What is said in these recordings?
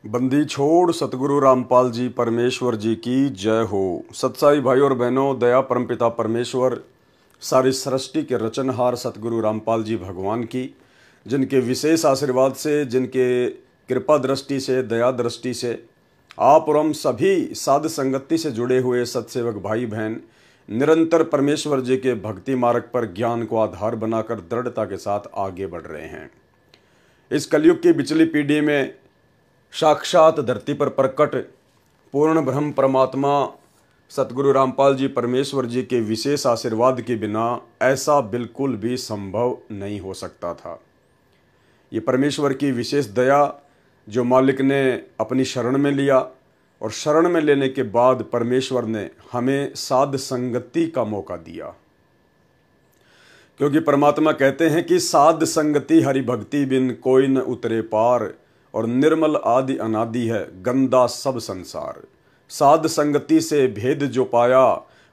बंदी छोड़ सतगुरु रामपाल जी परमेश्वर जी की जय हो। सत्साई भाई और बहनों, दया परमपिता परमेश्वर, सारी सृष्टि के रचनहार सतगुरु रामपाल जी भगवान की, जिनके विशेष आशीर्वाद से, जिनके कृपा दृष्टि से, दया दृष्टि से आप और हम सभी साध संगति से जुड़े हुए सत्सेवक भाई बहन निरंतर परमेश्वर जी के भक्ति मार्ग पर ज्ञान को आधार बनाकर दृढ़ता के साथ आगे बढ़ रहे हैं। इस कलयुग की बिचली पीढ़ी में साक्षात धरती पर प्रकट पूर्ण ब्रह्म परमात्मा सतगुरु रामपाल जी परमेश्वर जी के विशेष आशीर्वाद के बिना ऐसा बिल्कुल भी संभव नहीं हो सकता था। ये परमेश्वर की विशेष दया जो मालिक ने अपनी शरण में लिया, और शरण में लेने के बाद परमेश्वर ने हमें साध संगति का मौका दिया, क्योंकि परमात्मा कहते हैं कि साध संगति हरि भक्ति बिन कोई न उतरे पार, और निर्मल आदि अनादि है गंदा सब संसार। साध संगति से भेद जो पाया,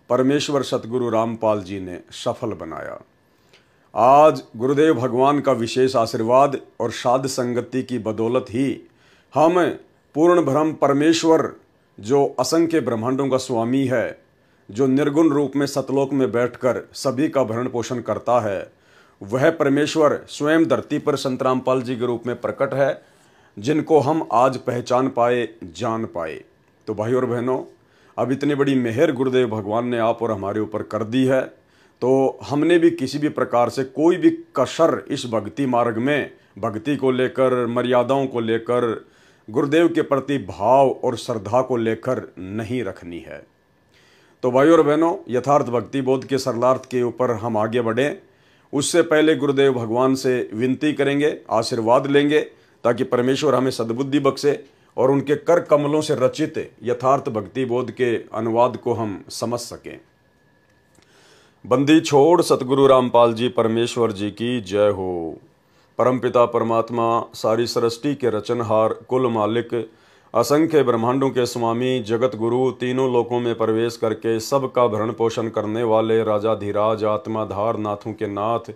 परमेश्वर सतगुरु रामपाल जी ने सफल बनाया। आज गुरुदेव भगवान का विशेष आशीर्वाद और साध संगति की बदौलत ही हम पूर्ण ब्रह्म परमेश्वर, जो असंख्य ब्रह्मांडों का स्वामी है, जो निर्गुण रूप में सतलोक में बैठकर सभी का भरण पोषण करता है, वह परमेश्वर स्वयं धरती पर संत रामपाल जी के रूप में प्रकट है, जिनको हम आज पहचान पाए, जान पाए। तो भाई और बहनों, अब इतनी बड़ी मेहर गुरुदेव भगवान ने आप और हमारे ऊपर कर दी है, तो हमने भी किसी भी प्रकार से कोई भी कसर इस भक्ति मार्ग में, भक्ति को लेकर, मर्यादाओं को लेकर, गुरुदेव के प्रति भाव और श्रद्धा को लेकर नहीं रखनी है। तो भाई और बहनों, यथार्थ भक्ति बोध के सरलार्थ के ऊपर हम आगे बढ़ें, उससे पहले गुरुदेव भगवान से विनती करेंगे, आशीर्वाद लेंगे, ताकि परमेश्वर हमें सद्बुद्धि बख्शे और उनके कर कमलों से रचित यथार्थ भक्ति बोध के अनुवाद को हम समझ सकें। बंदी छोड़ सतगुरु रामपाल जी परमेश्वर जी की जय हो। परमपिता परमात्मा, सारी सृष्टि के रचनहार, कुल मालिक, असंख्य ब्रह्मांडों के स्वामी, जगत गुरु, तीनों लोकों में प्रवेश करके सबका भरण पोषण करने वाले राजाधिराज, आत्माधार, नाथों के नाथ,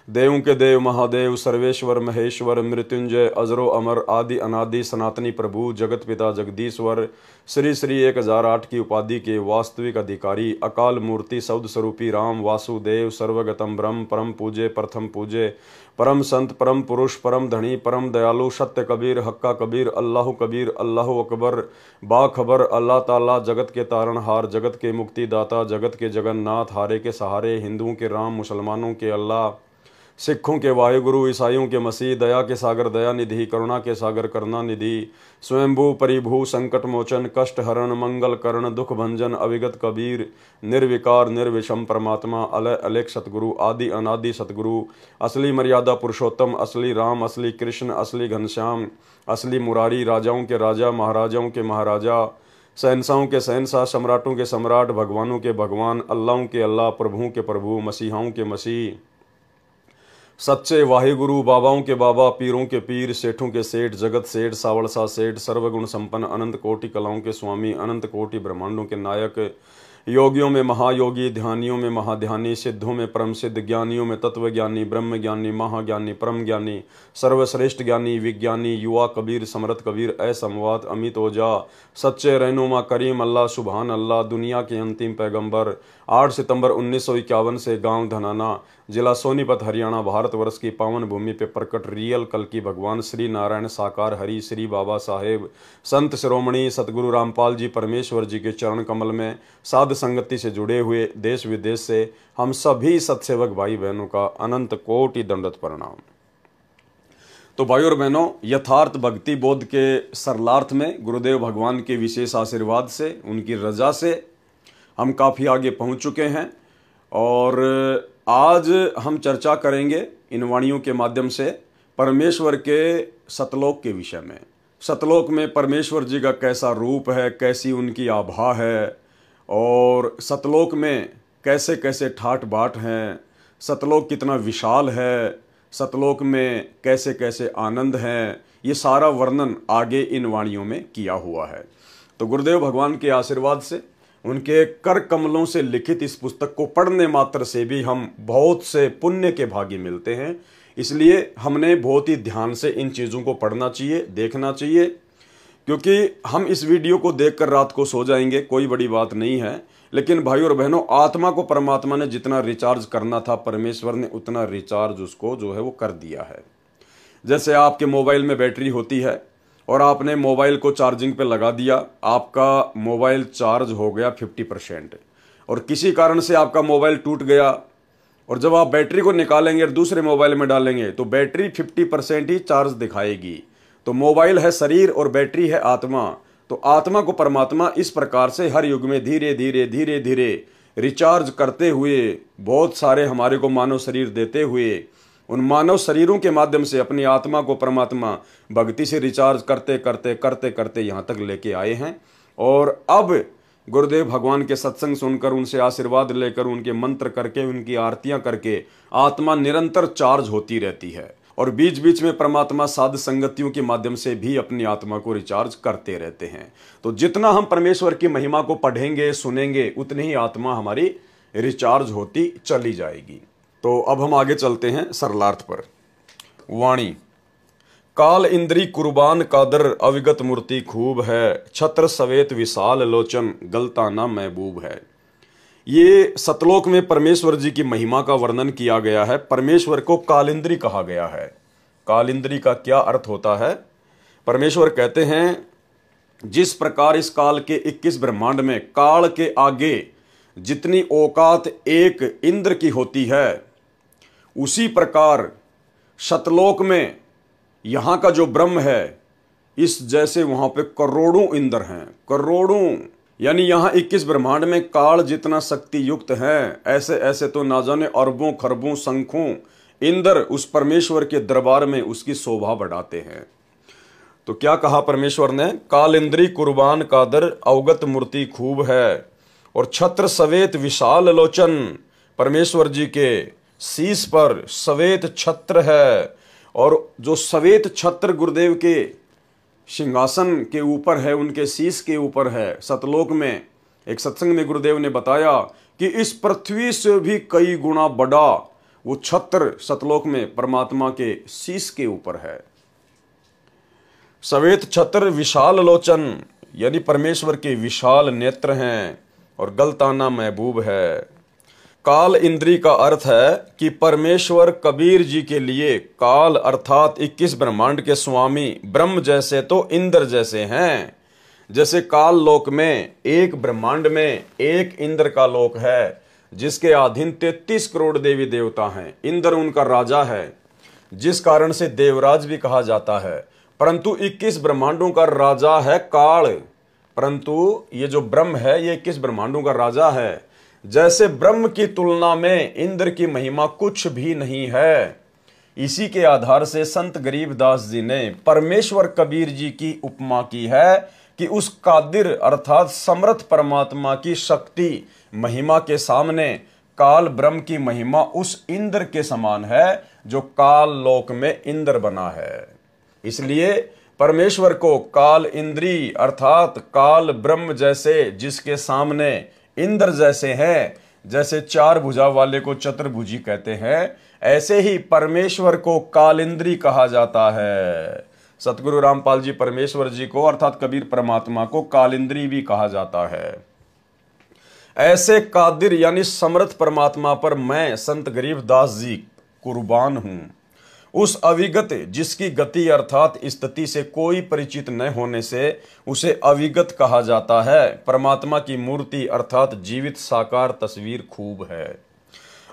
देवों के देव, महादेव, सर्वेश्वर, महेश्वर, मृत्युंजय, अजरो अमर, आदि अनादि, सनातनी प्रभु, जगत पिता जगदीश्वर, श्री श्री 1008 की उपाधि के वास्तविक अधिकारी, अकाल मूर्ति, शब्द स्वरूपी राम, वासुदेव, सर्वगतम ब्रह्म, परम पूजे, प्रथम पूजे, परम संत, परम पुरुष, परम धनी, परम दयालु, सत्य कबीर, हक्का कबीर, अल्लाह कबीर, अल्लाह अकबर, बाखबर, अल्लाह ताला, जगत के तारणहार, जगत के मुक्तिदाता, जगत के जगन्नाथ, हारे के सहारे, हिंदुओं के राम, मुसलमानों के अल्लाह, सिखों के वायुगुरु, ईसाइयों के मसीह, दया के सागर दया निधि, करुणा के सागर करुणा निधि, स्वयंभू परिभू, संकट मोचन, कष्ट हरण, मंगल करण, दुख भंजन, अविगत कबीर, निर्विकार निर्विषम परमात्मा, अलय अलेख सतगुरु, आदि अनादि सतगुरु, असली मर्यादा पुरुषोत्तम, असली राम, असली कृष्ण, असली घनश्याम, असली मुरारी, राजाओं के राजा, महाराजाओं के महाराजा, शहंशाहों के शहंशाह, सम्राटों के सम्राट, भगवानों के भगवान, अल्लाहों के अल्लाह, प्रभुओं के प्रभु, मसीहाओं के मसीह, सच्चे वाहिगुरु, बाबाओं के बाबा, पीरों के पीर, सेठों के सेठ, जगत सेठ, सावड़सा सेठ, सर्वगुण संपन्न, अनंत कोटि कलाओं के स्वामी, अनंत कोटि ब्रह्मांडों के नायक, योगियों में महायोगी, ध्यानियों में महाध्यानी, सिद्धों में परम सिद्ध, ज्ञानियों में तत्वज्ञानी, ब्रह्म ज्ञानी, महाज्ञानी, परम ज्ञानी, सर्वश्रेष्ठ ज्ञानी, विज्ञानी, युवा कबीर, समरथ कबीर, असमवात, अमित ओजा, सच्चे रहनुमा करीम अल्लाह, सुबहान अल्लाह, दुनिया के अंतिम पैगंबर। 8 सितंबर 1951 से गांव धनाना, जिला सोनीपत, हरियाणा, भारतवर्ष की पावन भूमि पे प्रकट रियल कल की भगवान श्री नारायण साकार हरि श्री बाबा साहेब संत शिरोमणि सतगुरु रामपाल जी परमेश्वर जी के चरण कमल में साध संगति से जुड़े हुए देश विदेश से हम सभी सत्सेवक भाई बहनों का अनंत कोटि दंडवत प्रणाम। तो भाई और बहनों, यथार्थ भक्ति बोध के सरलार्थ में गुरुदेव भगवान के विशेष आशीर्वाद से, उनकी रजा से हम काफ़ी आगे पहुंच चुके हैं, और आज हम चर्चा करेंगे इन वाणियों के माध्यम से परमेश्वर के सतलोक के विषय में। सतलोक में परमेश्वर जी का कैसा रूप है, कैसी उनकी आभा है, और सतलोक में कैसे कैसे ठाट बाट हैं, सतलोक कितना विशाल है, सतलोक में कैसे कैसे आनंद हैं, ये सारा वर्णन आगे इन वाणियों में किया हुआ है। तो गुरुदेव भगवान के आशीर्वाद से, उनके कर कमलों से लिखित इस पुस्तक को पढ़ने मात्र से भी हम बहुत से पुण्य के भागी मिलते हैं। इसलिए हमने बहुत ही ध्यान से इन चीज़ों को पढ़ना चाहिए, देखना चाहिए, क्योंकि हम इस वीडियो को देखकर रात को सो जाएंगे, कोई बड़ी बात नहीं है, लेकिन भाई और बहनों, आत्मा को परमात्मा ने जितना रिचार्ज करना था परमेश्वर ने उतना रिचार्ज उसको जो है वो कर दिया है। जैसे आपके मोबाइल में बैटरी होती है और आपने मोबाइल को चार्जिंग पे लगा दिया, आपका मोबाइल चार्ज हो गया 50%, और किसी कारण से आपका मोबाइल टूट गया और जब आप बैटरी को निकालेंगे और दूसरे मोबाइल में डालेंगे तो बैटरी 50% ही चार्ज दिखाएगी। तो मोबाइल है शरीर और बैटरी है आत्मा। तो आत्मा को परमात्मा इस प्रकार से हर युग में धीरे धीरे धीरे धीरे रिचार्ज करते हुए, बहुत सारे हमारे को मानव शरीर देते हुए, उन मानव शरीरों के माध्यम से अपनी आत्मा को परमात्मा भक्ति से रिचार्ज करते करते करते करते यहाँ तक लेके आए हैं। और अब गुरुदेव भगवान के सत्संग सुनकर, उनसे आशीर्वाद लेकर, उनके मंत्र करके, उनकी आरतियां करके आत्मा निरंतर चार्ज होती रहती है। और बीच बीच में परमात्मा साध संगतियों के माध्यम से भी अपनी आत्मा को रिचार्ज करते रहते हैं। तो जितना हम परमेश्वर की महिमा को पढ़ेंगे सुनेंगे उतनी ही आत्मा हमारी रिचार्ज होती चली जाएगी। तो अब हम आगे चलते हैं सरलार्थ पर। वाणी। काल इंद्री कुर्बान कादर अविगत मूर्ति खूब है, छत्र सवेत विशाल लोचन गलताना महबूब है। ये सतलोक में परमेश्वर जी की महिमा का वर्णन किया गया है। परमेश्वर को कालिंद्री कहा गया है। कालिंद्री का क्या अर्थ होता है? परमेश्वर कहते हैं, जिस प्रकार इस काल के 21 ब्रह्मांड में काल के आगे जितनी औकात एक इंद्र की होती है, उसी प्रकार सतलोक में यहाँ का जो ब्रह्म है, इस जैसे वहाँ पे करोड़ों इंद्र हैं, करोड़ों। यानी यहाँ 21 ब्रह्मांड में काल जितना शक्ति युक्त है, ऐसे ऐसे तो ना जाने अरबों खरबों संख्यों इंद्र उस परमेश्वर के दरबार में उसकी शोभा बढ़ाते हैं। तो क्या कहा परमेश्वर ने? काल इंद्री कुर्बान कादर अवगत मूर्ति खूब है, और छत्र सवेत विशाल लोचन। परमेश्वर जी के शीश पर सवेत छत्र है, और जो सवेत छत्र गुरुदेव के सिंहासन के ऊपर है, उनके शीश के ऊपर है। सतलोक में एक सत्संग में गुरुदेव ने बताया कि इस पृथ्वी से भी कई गुना बड़ा वो छत्र सतलोक में परमात्मा के शीश के ऊपर है। सवेत छत्र विशाल लोचन, यानी परमेश्वर के विशाल नेत्र हैं, और गलताना महबूब है। काल इंद्री का अर्थ है कि परमेश्वर कबीर जी के लिए काल अर्थात 21 ब्रह्मांड के स्वामी ब्रह्म जैसे तो इंद्र जैसे हैं। जैसे काल लोक में एक ब्रह्मांड में एक इंद्र का लोक है, जिसके अधीन 33 करोड़ देवी देवता हैं। इंद्र उनका राजा है, जिस कारण से देवराज भी कहा जाता है। परंतु 21 ब्रह्मांडों का राजा है काल, परंतु ये जो ब्रह्म है ये 21 ब्रह्मांडों का राजा है। जैसे ब्रह्म की तुलना में इंद्र की महिमा कुछ भी नहीं है। इसी के आधार से संत गरीबदास जी ने परमेश्वर कबीर जी की उपमा की है कि उस कादिर अर्थात समर्थ परमात्मा की शक्ति महिमा के सामने काल ब्रह्म की महिमा उस इंद्र के समान है जो काल लोक में इंद्र बना है। इसलिए परमेश्वर को काल इंद्री अर्थात काल ब्रह्म जैसे, जिसके सामने इंद्र जैसे हैं, जैसे चार भुजा वाले को चतुर्भुजी कहते हैं, ऐसे ही परमेश्वर को कालिंद्री कहा जाता है। सतगुरु रामपाल जी परमेश्वर जी को अर्थात कबीर परमात्मा को कालिंद्री भी कहा जाता है। ऐसे कादिर यानी समर्थ परमात्मा पर मैं संत गरीबदास जी कुर्बान हूं। उस अविगत जिसकी गति अर्थात स्थिति से कोई परिचित न होने से उसे अविगत कहा जाता है। परमात्मा की मूर्ति अर्थात जीवित साकार तस्वीर खूब है,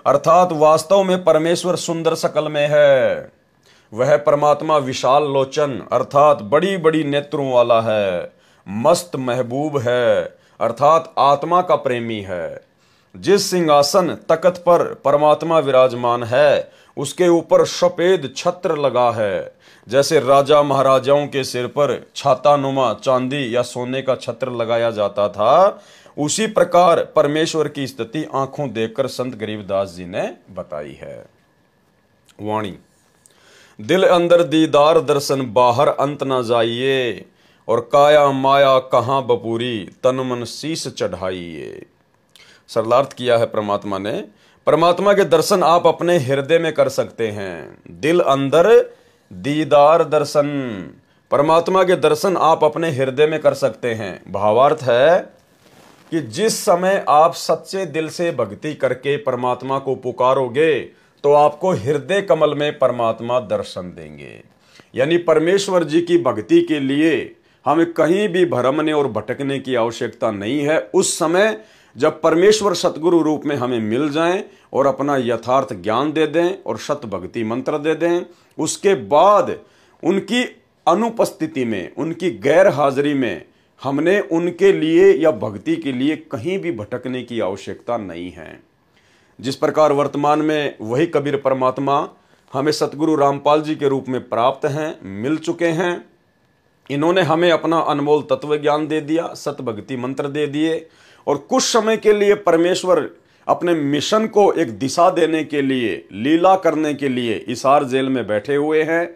अर्थात वास्तव में परमेश्वर सुंदर शकल में है। वह परमात्मा विशाल लोचन अर्थात बड़ी बड़ी नेत्रों वाला है, मस्त महबूब है अर्थात आत्मा का प्रेमी है। जिस सिंहासन तख्त पर परमात्मा विराजमान है उसके ऊपर सफेद छत्र लगा है। जैसे राजा महाराजाओं के सिर पर छातानुमा चांदी या सोने का छत्र लगाया जाता था, उसी प्रकार परमेश्वर की स्थिति आंखों देखकर संत गरीबदास जी ने बताई है। वाणी। दिल अंदर दीदार दर्शन बाहर अंत ना जाइए, और काया माया कहाँ बपूरी तन मन शीस चढ़ाइए। सरलार्थ किया है परमात्मा ने। परमात्मा के दर्शन आप अपने हृदय में कर सकते हैं। दिल अंदर दीदार दर्शन, परमात्मा के दर्शन आप अपने हृदय में कर सकते हैं। भावार्थ है कि जिस समय आप सच्चे दिल से भक्ति करके परमात्मा को पुकारोगे तो आपको हृदय कमल में परमात्मा दर्शन देंगे। यानी परमेश्वर जी की भक्ति के लिए हमें कहीं भी भरमने और भटकने की आवश्यकता नहीं है। उस समय जब परमेश्वर सतगुरु रूप में हमें मिल जाएं और अपना यथार्थ ज्ञान दे दें और सत भक्ति मंत्र दे दें, उसके बाद उनकी अनुपस्थिति में, उनकी गैर हाजिरी में हमने उनके लिए या भक्ति के लिए कहीं भी भटकने की आवश्यकता नहीं है। जिस प्रकार वर्तमान में वही कबीर परमात्मा हमें सतगुरु रामपाल जी के रूप में प्राप्त हैं, मिल चुके हैं। इन्होंने हमें अपना अनमोल तत्व ज्ञान दे दिया, सत भक्ति मंत्र दे दिए और कुछ समय के लिए परमेश्वर अपने मिशन को एक दिशा देने के लिए, लीला करने के लिए हिसार जेल में बैठे हुए हैं।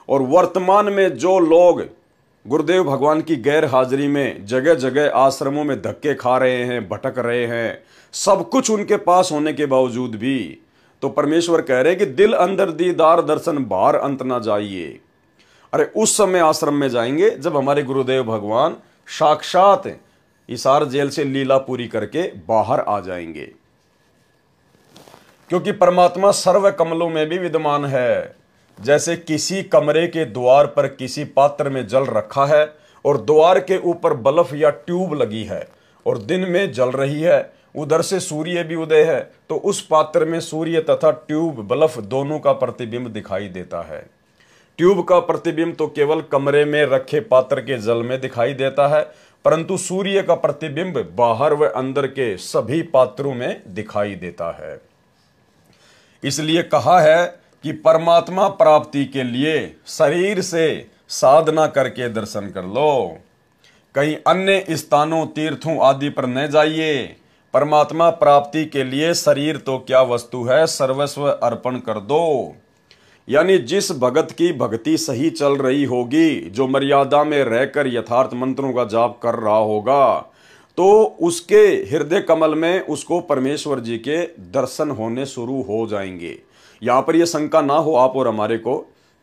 और वर्तमान में जो लोग गुरुदेव भगवान की गैर हाजिरी में जगह जगह आश्रमों में धक्के खा रहे हैं, भटक रहे हैं, सब कुछ उनके पास होने के बावजूद भी तो परमेश्वर कह रहे हैं कि दिल अंदर दीदार दर्शन बाहर अंत ना जाइए। अरे उस समय आश्रम में जाएंगे जब हमारे गुरुदेव भगवान साक्षात हिसार जेल से लीला पूरी करके बाहर आ जाएंगे, क्योंकि परमात्मा सर्व कमलों में भी विद्यमान है। जैसे किसी कमरे के द्वार पर किसी पात्र में जल रखा है और द्वार के ऊपर बल्ब या ट्यूब लगी है और दिन में जल रही है, उधर से सूर्य भी उदय है, तो उस पात्र में सूर्य तथा ट्यूब बल्ब दोनों का प्रतिबिंब दिखाई देता है। ट्यूब का प्रतिबिंब तो केवल कमरे में रखे पात्र के जल में दिखाई देता है, परंतु सूर्य का प्रतिबिंब बाहर व अंदर के सभी पात्रों में दिखाई देता है। इसलिए कहा है कि परमात्मा प्राप्ति के लिए शरीर से साधना करके दर्शन कर लो, कहीं अन्य स्थानों, तीर्थों आदि पर न जाइए। परमात्मा प्राप्ति के लिए शरीर तो क्या वस्तु है, सर्वस्व अर्पण कर दो। यानी जिस भगत की भक्ति सही चल रही होगी, जो मर्यादा में रहकर यथार्थ मंत्रों का जाप कर रहा होगा, तो उसके हृदय कमल में उसको परमेश्वर जी के दर्शन होने शुरू हो जाएंगे। यहाँ पर यह शंका ना हो आप और हमारे को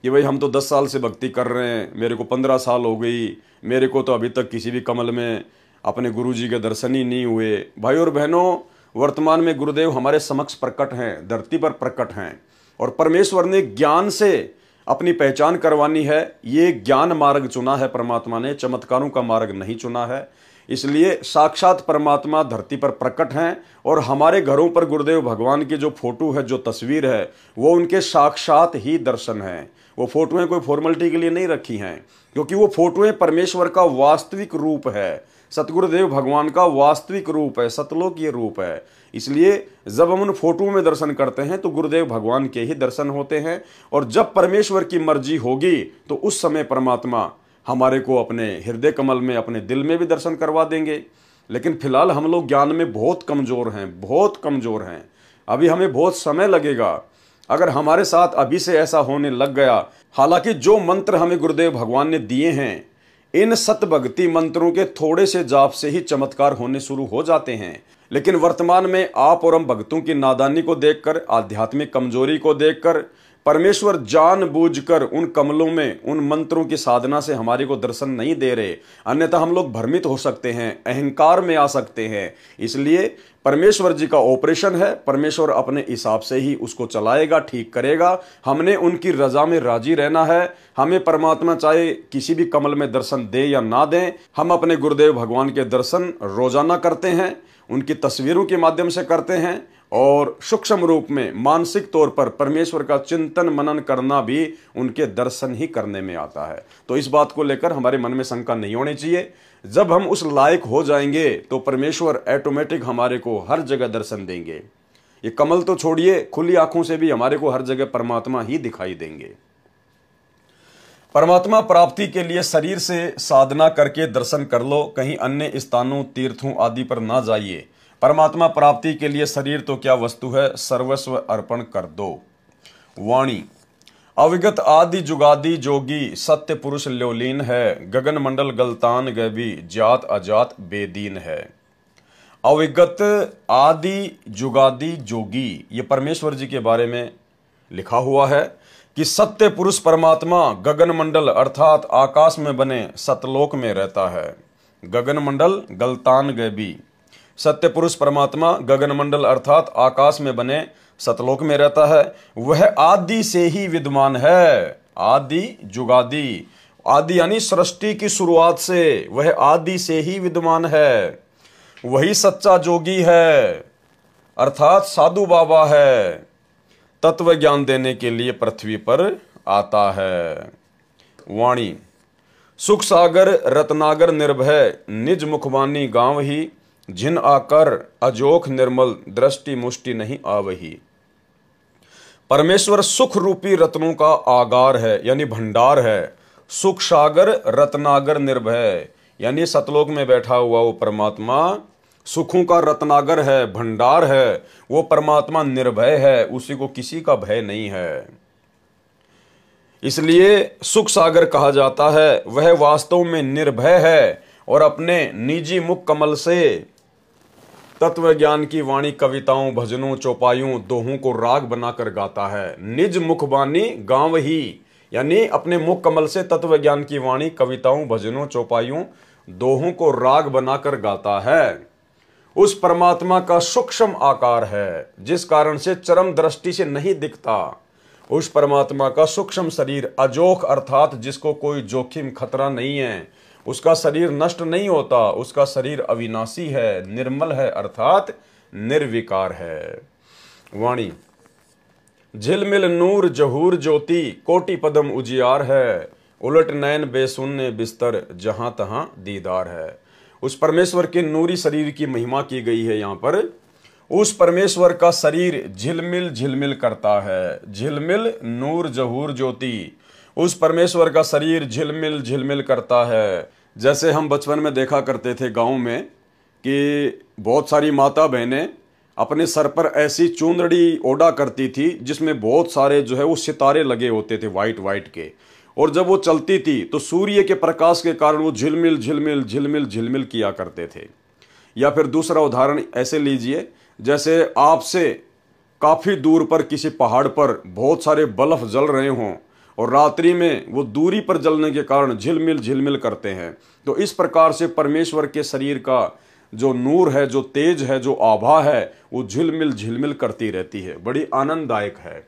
कि भाई हम तो 10 साल से भक्ति कर रहे हैं, मेरे को 15 साल हो गई, मेरे को तो अभी तक किसी भी कमल में अपने गुरु जी के दर्शन ही नहीं हुए। भाई और बहनों, वर्तमान में गुरुदेव हमारे समक्ष प्रकट हैं, धरती पर प्रकट हैं और परमेश्वर ने ज्ञान से अपनी पहचान करवानी है। ये ज्ञान मार्ग चुना है परमात्मा ने, चमत्कारों का मार्ग नहीं चुना है। इसलिए साक्षात परमात्मा धरती पर प्रकट हैं और हमारे घरों पर गुरुदेव भगवान की जो फोटो है, जो तस्वीर है, वो उनके साक्षात ही दर्शन है। वो फोटोएं कोई फॉर्मेलिटी के लिए नहीं रखी हैं, क्योंकि वो फोटोएं परमेश्वर का वास्तविक रूप है, सतगुरुदेव भगवान का वास्तविक रूप है, सतलोकीय रूप है। इसलिए जब हम उन फोटो में दर्शन करते हैं तो गुरुदेव भगवान के ही दर्शन होते हैं। और जब परमेश्वर की मर्जी होगी तो उस समय परमात्मा हमारे को अपने हृदय कमल में, अपने दिल में भी दर्शन करवा देंगे। लेकिन फिलहाल हम लोग ज्ञान में बहुत कमजोर हैं, बहुत कमजोर हैं। अभी हमें बहुत समय लगेगा। अगर हमारे साथ अभी से ऐसा होने लग गया, हालांकि जो मंत्र हमें गुरुदेव भगवान ने दिए हैं, इन सत भक्ति मंत्रों के थोड़े से जाप से ही चमत्कार होने शुरू हो जाते हैं। लेकिन वर्तमान में आप और हम भक्तों की नादानी को देखकर, आध्यात्मिक कमजोरी को देखकर परमेश्वर जानबूझकर उन कमलों में, उन मंत्रों की साधना से हमारे को दर्शन नहीं दे रहे। अन्यथा हम लोग भ्रमित हो सकते हैं, अहंकार में आ सकते हैं। इसलिए परमेश्वर जी का ऑपरेशन है, परमेश्वर अपने हिसाब से ही उसको चलाएगा, ठीक करेगा। हमने उनकी रजा में राजी रहना है। हमें परमात्मा चाहे किसी भी कमल में दर्शन दे या ना दें, हम अपने गुरुदेव भगवान के दर्शन रोजाना करते हैं, उनकी तस्वीरों के माध्यम से करते हैं और सूक्ष्म रूप में मानसिक तौर पर परमेश्वर का चिंतन मनन करना भी उनके दर्शन ही करने में आता है। तो इस बात को लेकर हमारे मन में शंका नहीं होनी चाहिए। जब हम उस लायक हो जाएंगे तो परमेश्वर ऑटोमेटिक हमारे को हर जगह दर्शन देंगे। ये कमल तो छोड़िए, खुली आंखों से भी हमारे को हर जगह परमात्मा ही दिखाई देंगे। परमात्मा प्राप्ति के लिए शरीर से साधना करके दर्शन कर लो, कहीं अन्य स्थानों, तीर्थों आदि पर ना जाइए। परमात्मा प्राप्ति के लिए शरीर तो क्या वस्तु है, सर्वस्व अर्पण कर दो। वाणी अविगत आदि जुगादि जोगी, सत्य पुरुष ल्योलीन है, गगन मंडल गलतान गैबी, जात अजात बेदीन है। अविगत आदि जुगादि जोगी, ये परमेश्वर जी के बारे में लिखा हुआ है कि सत्य पुरुष परमात्मा गगन मंडल अर्थात आकाश में बने सतलोक में रहता है। गगन मंडल गलतान गैबी, सत्य पुरुष परमात्मा गगन मंडल अर्थात आकाश में बने सतलोक में रहता है। वह आदि से ही विद्यमान है, आदि जुगादि, आदि यानी सृष्टि की शुरुआत से, वह आदि से ही विद्यमान है। वही सच्चा जोगी है अर्थात साधु बाबा है, तत्व ज्ञान देने के लिए पृथ्वी पर आता है। वाणी, सुख सागर रत्नागर निर्भय, निज मुखवानी गांव ही, जिन आकर अजोख निर्मल, दृष्टि मुष्टि नहीं आवही। परमेश्वर सुख रूपी रत्नों का आगार है यानी भंडार है। सुख सागर रत्नागर निर्भय यानी सतलोक में बैठा हुआ वो परमात्मा सुखों का रत्नागर है, भंडार है। वो परमात्मा निर्भय है, उसी को किसी का भय नहीं है, इसलिए सुख सागर कहा जाता है। वह वास्तव में निर्भय है और अपने निजी मुख कमल से तत्व ज्ञान की वाणी कविताओं, भजनों, चौपाइयों, दोहों को राग बनाकर गाता है। निज मुखबानी गांव ही यानी अपने मुख कमल से तत्व ज्ञान की वाणी कविताओं, भजनों, चौपाइयों, दोहों को राग बनाकर गाता है। उस परमात्मा का सूक्ष्म आकार है जिस कारण से चरम दृष्टि से नहीं दिखता। उस परमात्मा का सूक्ष्म शरीर अजोख अर्थात जिसको कोई जोखिम खतरा नहीं है, उसका शरीर नष्ट नहीं होता, उसका शरीर अविनाशी है, निर्मल है अर्थात निर्विकार है। वाणी, झिलमिल नूर जहूर ज्योति, कोटि पदम उजियार है, उलट नैन बेसुन्ने बिस्तर, जहां तहां दीदार है। उस परमेश्वर के नूरी शरीर की महिमा की गई है यहाँ पर। उस परमेश्वर का शरीर झिलमिल झिलमिल करता है, झिलमिल नूर जहूर ज्योति, उस परमेश्वर का शरीर झिलमिल झिलमिल करता है। जैसे हम बचपन में देखा करते थे गांव में कि बहुत सारी माता बहनें अपने सर पर ऐसी चुंदड़ी ओढ़ा करती थी जिसमें बहुत सारे जो है वो सितारे लगे होते थे वाइट वाइट के, और जब वो चलती थी तो सूर्य के प्रकाश के कारण वो झिलमिल झिलमिल झिलमिल झिलमिल किया करते थे। या फिर दूसरा उदाहरण ऐसे लीजिए, जैसे आपसे काफ़ी दूर पर किसी पहाड़ पर बहुत सारे बल्ब जल रहे हों और रात्रि में वो दूरी पर जलने के कारण झिलमिल झिलमिल करते हैं। तो इस प्रकार से परमेश्वर के शरीर का जो नूर है, जो तेज है, जो आभा है, वो झिलमिल झिलमिल करती रहती है, बड़ी आनंददायक है।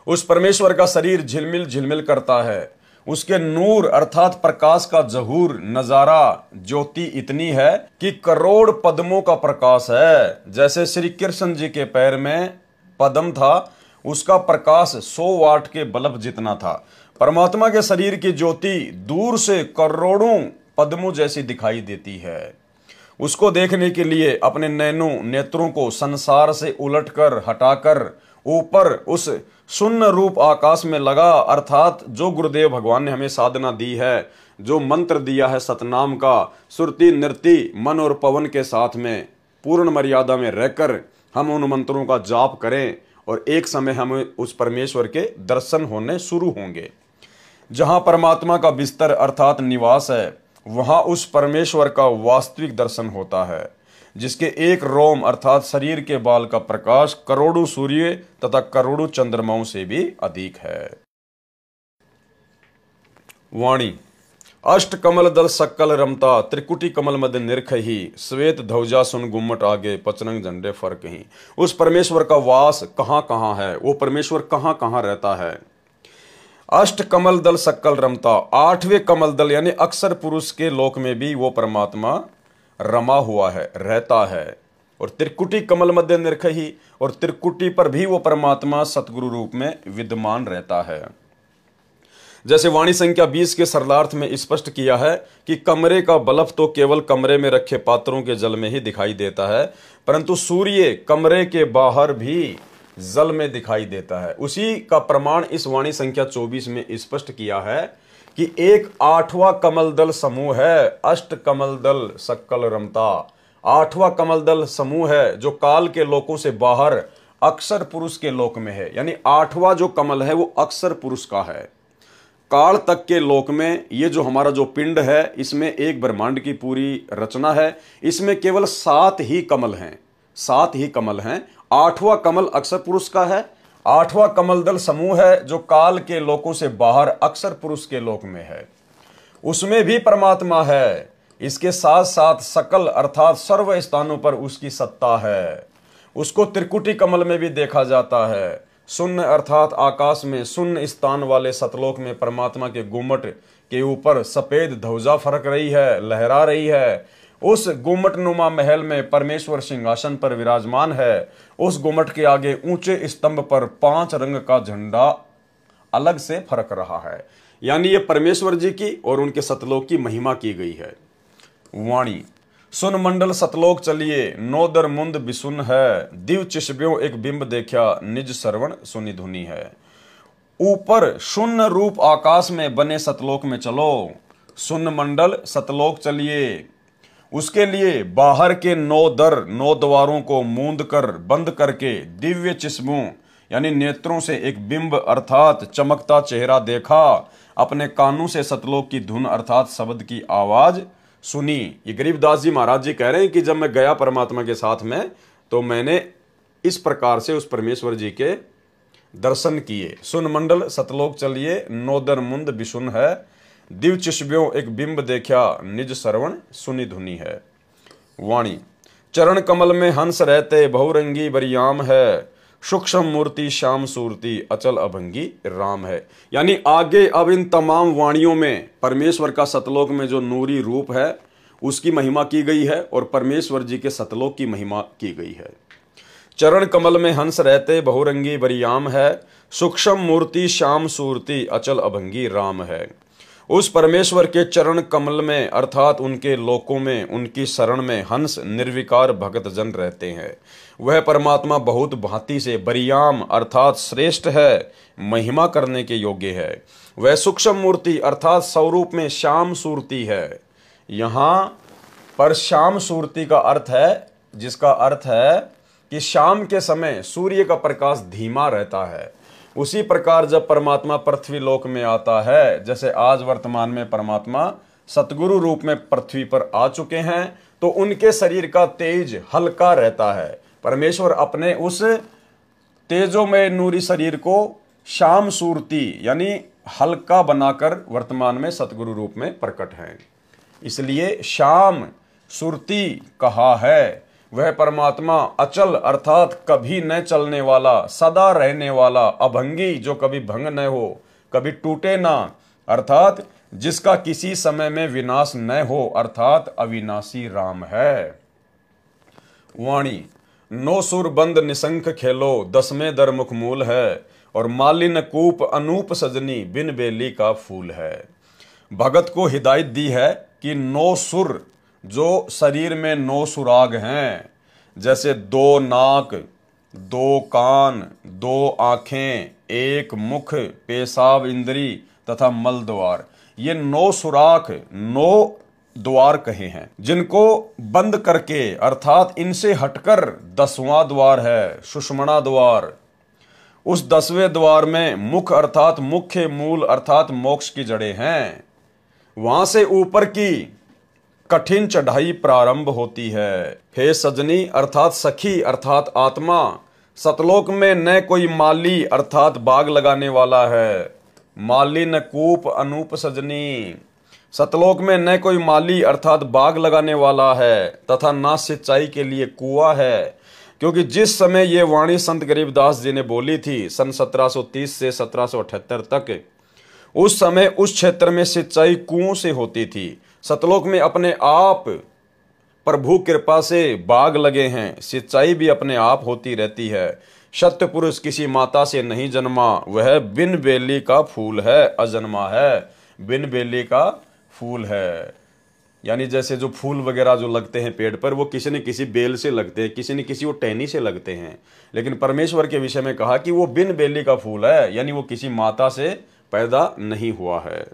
उस परमेश्वर का शरीर झिलमिल झिलमिल करता है। उसके नूर अर्थात प्रकाश का जहूर नजारा ज्योति इतनी है कि करोड़ पद्मों का प्रकाश है। जैसे श्री कृष्ण जी के पैर में पद्म था, उसका प्रकाश 100 वाट के बल्ब जितना था। परमात्मा के शरीर की ज्योति दूर से करोड़ों पद्मों जैसी दिखाई देती है। उसको देखने के लिए अपने नेत्रों को संसार से उलटकर हटाकर ऊपर उस शून्य रूप आकाश में लगा, अर्थात जो गुरुदेव भगवान ने हमें साधना दी है, जो मंत्र दिया है सतनाम का, सुरति नृति मन और पवन के साथ में पूर्ण मर्यादा में रहकर हम उन मंत्रों का जाप करें और एक समय हमें उस परमेश्वर के दर्शन होने शुरू होंगे। जहां परमात्मा का बिस्तर अर्थात निवास है, वहां उस परमेश्वर का वास्तविक दर्शन होता है, जिसके एक रोम अर्थात शरीर के बाल का प्रकाश करोड़ों सूर्य तथा करोड़ों चंद्रमाओं से भी अधिक है। वाणी, अष्ट कमल दल सक्कल रमता, त्रिकुटी कमल मध्य निरखही, श्वेत ध्वजा सुन गुम्मट आगे, पचरंग झंडे फर्क ही। उस परमेश्वर का वास कहां कहां है, वो परमेश्वर कहां कहां रहता है। अष्ट कमल दल सक्कल रमता, 8वें कमल दल यानी अक्षर पुरुष के लोक में भी वो परमात्मा रमा हुआ है, रहता है। और त्रिकुटी कमल मध्य निरखही, और त्रिकुटी पर भी वो परमात्मा सतगुरु रूप में विद्यमान रहता है। जैसे वाणी संख्या 20 के सरलार्थ में स्पष्ट किया है कि कमरे का बल्ब तो केवल कमरे में रखे पात्रों के जल में ही दिखाई देता है, परंतु सूर्य कमरे के बाहर भी जल में दिखाई देता है। उसी का प्रमाण इस वाणी संख्या 24 में स्पष्ट किया है कि एक 8वां कमल दल समूह है, अष्ट कमल दल सक्कल रमता। 8वां कमल दल समूह है जो काल के लोकों से बाहर अक्षर पुरुष के लोक में है, यानी 8वां जो कमल है वो अक्षर पुरुष का है। काल तक के लोक में ये जो हमारा जो पिंड है, इसमें एक ब्रह्मांड की पूरी रचना है, इसमें केवल 7 ही कमल हैं, 7 ही कमल हैं। 8वां कमल अक्षर पुरुष का है, आठवां कमलदल समूह है जो काल के लोकों से बाहर अक्सर पुरुष के लोक में है, उसमें भी परमात्मा है। इसके साथ साथ सकल अर्थात सर्व स्थानों पर उसकी सत्ता है। उसको त्रिकुटी कमल में भी देखा जाता है। शून्य अर्थात आकाश में शून्य स्थान वाले सतलोक में परमात्मा के गुम्मट के ऊपर सफेद ध्वजा फरक रही है, लहरा रही है। उस गुम्मट नुमा महल में परमेश्वर सिंहासन पर विराजमान है। उस गुम्मट के आगे ऊंचे स्तंभ पर 5 रंग का झंडा अलग से फरक रहा है। यानी ये परमेश्वर जी की और उनके सतलोक की महिमा की गई है। वाणी सुन मंडल सतलोक चलिए, नोदर मुंद बिसुन है, दिव चिशब्यों एक बिंब देखा, निज श्रवण सुनि धुनी है। ऊपर शून्य रूप आकाश में बने सतलोक में चलो, सुन मंडल सतलोक चलिए। उसके लिए बाहर के 9 दर 9 द्वारों को मूंद कर बंद करके दिव्य चिश्मों यानी नेत्रों से एक बिंब अर्थात चमकता चेहरा देखा, अपने कानों से सतलोक की धुन अर्थात शब्द की आवाज सुनी। ये गरीबदास जी महाराज जी कह रहे हैं कि जब मैं गया परमात्मा के साथ में तो मैंने इस प्रकार से उस परमेश्वर जी के दर्शन किए। सुन मंडल सतलोक चलिए, नोदर मुंद बिसुन है, दिव चिशब्यों एक बिंब देखा, निज श्रवण सुनि धुनी है। वाणी चरण कमल में हंस रहते, बहुरंगी बरियाम है, सूक्ष्म मूर्ति श्याम सूरती, अचल अभंगी राम है। यानी आगे अब इन तमाम वाणियों में परमेश्वर का सतलोक में जो नूरी रूप है उसकी महिमा की गई है और परमेश्वर जी के सतलोक की महिमा की गई है। चरण कमल में हंस रहते, बहुरंगी बरियाम है, सूक्ष्म मूर्ति श्याम सूरती, अचल अभंगी राम है। उस परमेश्वर के चरण कमल में अर्थात उनके लोकों में उनकी शरण में हंस निर्विकार भगत जन रहते हैं। वह परमात्मा बहुत भांति से बरियाम अर्थात श्रेष्ठ है, महिमा करने के योग्य है। वह सूक्ष्म मूर्ति अर्थात स्वरूप में श्याम सूरती है। यहाँ पर श्याम सूरती का अर्थ है, जिसका अर्थ है कि शाम के समय सूर्य का प्रकाश धीमा रहता है। उसी प्रकार जब परमात्मा पृथ्वी लोक में आता है, जैसे आज वर्तमान में परमात्मा सतगुरु रूप में पृथ्वी पर आ चुके हैं, तो उनके शरीर का तेज हल्का रहता है। परमेश्वर अपने उस तेजोमय नूरी शरीर को श्याम सूरती यानी हल्का बनाकर वर्तमान में सतगुरु रूप में प्रकट हैं। इसलिए श्याम सूरती कहा है। वह परमात्मा अचल अर्थात कभी न चलने वाला, सदा रहने वाला, अभंगी जो कभी भंग न हो, कभी टूटे ना, अर्थात जिसका किसी समय में विनाश न हो, अर्थात अविनाशी राम है। वाणी नो सुर बंद निशंक खेलो, 10वें दर मुख मूल है, और मालिन कूप अनूप सजनी, बिन बेली का फूल है। भगत को हिदायत दी है कि 9 सुर जो शरीर में 9 सुराग हैं, जैसे 2 नाक, 2 कान, 2 आंखें, 1 मुख, पेशाब इंद्री तथा मल द्वार, ये 9 सुराख 9 द्वार कहे हैं, जिनको बंद करके अर्थात इनसे हटकर 10वां द्वार है सुषुम्ना द्वार। उस 10वें द्वार में मुख अर्थात मुख्य मूल अर्थात मोक्ष की जड़ें हैं। वहां से ऊपर की कठिन चढ़ाई प्रारंभ होती है। हे सजनी अर्थात सखी अर्थात आत्मा, सतलोक में न कोई माली अर्थात बाग लगाने वाला है। माली न कूप अनूप सजनी, सतलोक में न कोई माली अर्थात बाग लगाने वाला है तथा ना सिंचाई के लिए कुआं है। क्योंकि जिस समय ये वाणी संत गरीबदास जी ने बोली थी सन 1730 से 1778 तक, उस समय उस क्षेत्र में सिंचाई कुओं से होती थी। सतलोक में अपने आप प्रभु कृपा से बाग लगे हैं, सिंचाई भी अपने आप होती रहती है। सत्य पुरुष किसी माता से नहीं जन्मा, वह बिन बेली का फूल है, अजन्मा है, बिन बेली का फूल है। यानी जैसे जो फूल वगैरह जो लगते हैं पेड़ पर, वो किसी न किसी बेल से लगते हैं, किसी न किसी वो टहनी से लगते हैं। लेकिन परमेश्वर के विषय में कहा कि वो बिन बेली का फूल है, यानी वो किसी माता से पैदा नहीं हुआ है।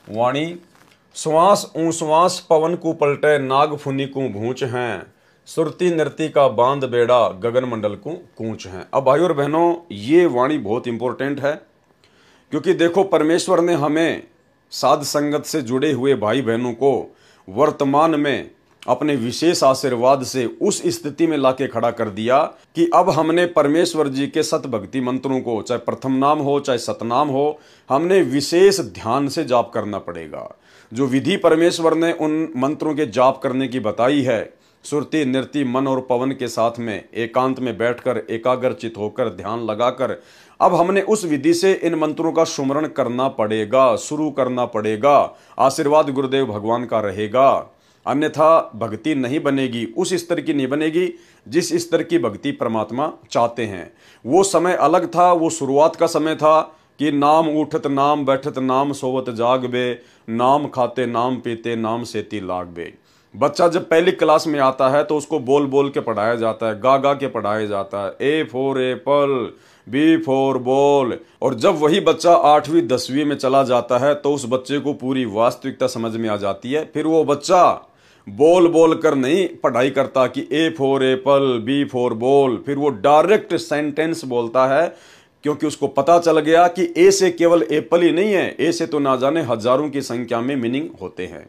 वाणी श्वास ऊश्वास पवन को पलटे, नाग फुनी को भूंच हैं, सुरती नृति का बांध बेड़ा, गगन मंडल को कूच हैं। अब भाई और बहनों, ये वाणी बहुत इंपॉर्टेंट है, क्योंकि देखो परमेश्वर ने हमें साध संगत से जुड़े हुए भाई बहनों को वर्तमान में अपने विशेष आशीर्वाद से उस स्थिति में लाके खड़ा कर दिया कि अब हमने परमेश्वर जी के सत भक्ति मंत्रों को, चाहे प्रथम नाम हो चाहे सतनाम हो, हमने विशेष ध्यान से जाप करना पड़ेगा। जो विधि परमेश्वर ने उन मंत्रों के जाप करने की बताई है, सुरति नृति मन और पवन के साथ में एकांत में बैठकर एकाग्रचित होकर ध्यान लगाकर अब हमने उस विधि से इन मंत्रों का सुमरण करना पड़ेगा, शुरू करना पड़ेगा। आशीर्वाद गुरुदेव भगवान का रहेगा, अन्यथा भक्ति नहीं बनेगी, उस स्तर की नहीं बनेगी जिस स्तर की भक्ति परमात्मा चाहते हैं। वो समय अलग था, वो शुरुआत का समय था कि नाम उठत नाम बैठत नाम सोवत जागबे, नाम खाते नाम पीते नाम सेती लागबे। बच्चा जब पहली क्लास में आता है तो उसको बोल बोल के पढ़ाया जाता है, गा गा के पढ़ाया जाता है, A for apple, B for ball. और जब वही बच्चा 8वीं 10वीं में चला जाता है तो उस बच्चे को पूरी वास्तविकता समझ में आ जाती है। फिर वो बच्चा बोल बोल कर नहीं पढ़ाई करता कि A for apple, B for ball, फिर वो डायरेक्ट सेंटेंस बोलता है, क्योंकि उसको पता चल गया कि ए से केवल एप्पल ही नहीं है, ए से तो ना जाने हजारों की संख्या में मीनिंग होते हैं।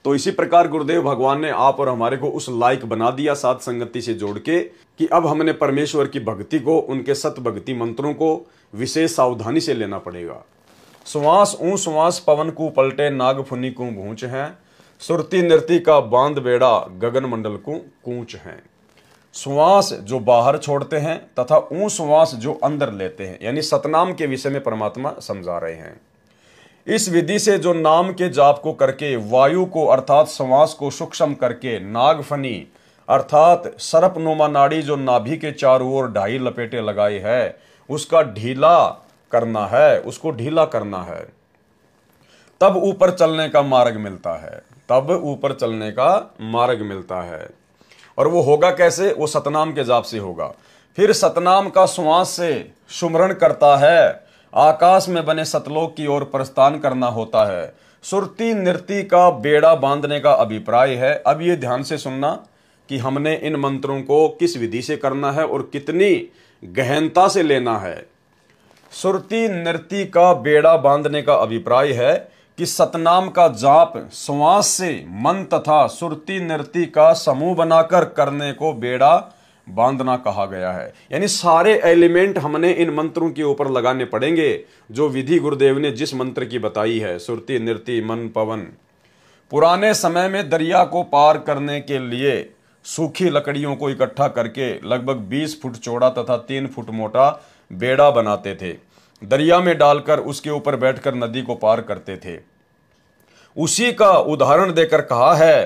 तो इसी प्रकार गुरुदेव भगवान ने आप और हमारे को उस लायक बना दिया साध संगति से जोड़ के कि अब हमने परमेश्वर की भक्ति को, उनके सत भक्ति मंत्रों को विशेष सावधानी से लेना पड़ेगा। श्वास ऊ श्वास पवन को पलटे नाग फुनी को भूंच है, सुरती नृति का बांध बेड़ा गगन मंडल को कूच है। श्वास जो बाहर छोड़ते हैं तथा ऊ श्वास जो अंदर लेते हैं, यानी सतनाम के विषय में परमात्मा समझा रहे हैं। इस विधि से जो नाम के जाप को करके वायु को अर्थात श्वास को सूक्ष्म करके नागफनी अर्थात सर्पनुमा नाड़ी जो नाभि के चारों ओर 2.5 लपेटे लगाई है उसका ढीला करना है, उसको ढीला करना है, तब ऊपर चलने का मार्ग मिलता है, तब ऊपर चलने का मार्ग मिलता है। और वो होगा कैसे? वो सतनाम के जाप से होगा। फिर सतनाम का श्वास से सुमरण करता है, आकाश में बने सतलोक की ओर प्रस्थान करना होता है। सुरती नृति का बेड़ा बांधने का अभिप्राय है। अब ये ध्यान से सुनना कि हमने इन मंत्रों को किस विधि से करना है और कितनी गहनता से लेना है। सुरती नृति का बेड़ा बांधने का अभिप्राय है कि सतनाम का जाप श्वास से मन तथा सुरती नृति का समूह बनाकर करने को बेड़ा बांधना कहा गया है। यानी सारे एलिमेंट हमने इन मंत्रों के ऊपर लगाने पड़ेंगे जो विधि गुरुदेव ने जिस मंत्र की बताई है, सुरती नृति मन पवन। पुराने समय में दरिया को पार करने के लिए सूखी लकड़ियों को इकट्ठा करके लगभग 20 फुट चौड़ा तथा 3 फुट मोटा बेड़ा बनाते थे, दरिया में डालकर उसके ऊपर बैठकर नदी को पार करते थे। उसी का उदाहरण देकर कहा है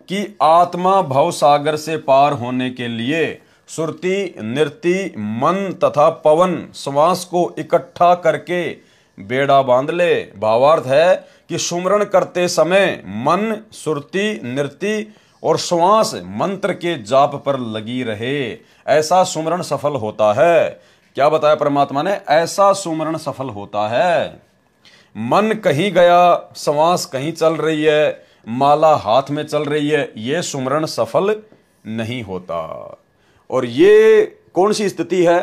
कि आत्मा भव सागर से पार होने के लिए सुरति नृति मन तथा पवन श्वास को इकट्ठा करके बेड़ा बांध ले। भावार्थ है कि सुमरण करते समय मन सुरति नृति और श्वास मंत्र के जाप पर लगी रहे, ऐसा सुमरण सफल होता है। क्या बताया परमात्मा ने? ऐसा सुमरण सफल होता है। मन कहीं गया, श्वास कहीं चल रही है, माला हाथ में चल रही है, ये सुमरण सफल नहीं होता। और ये कौन सी स्थिति है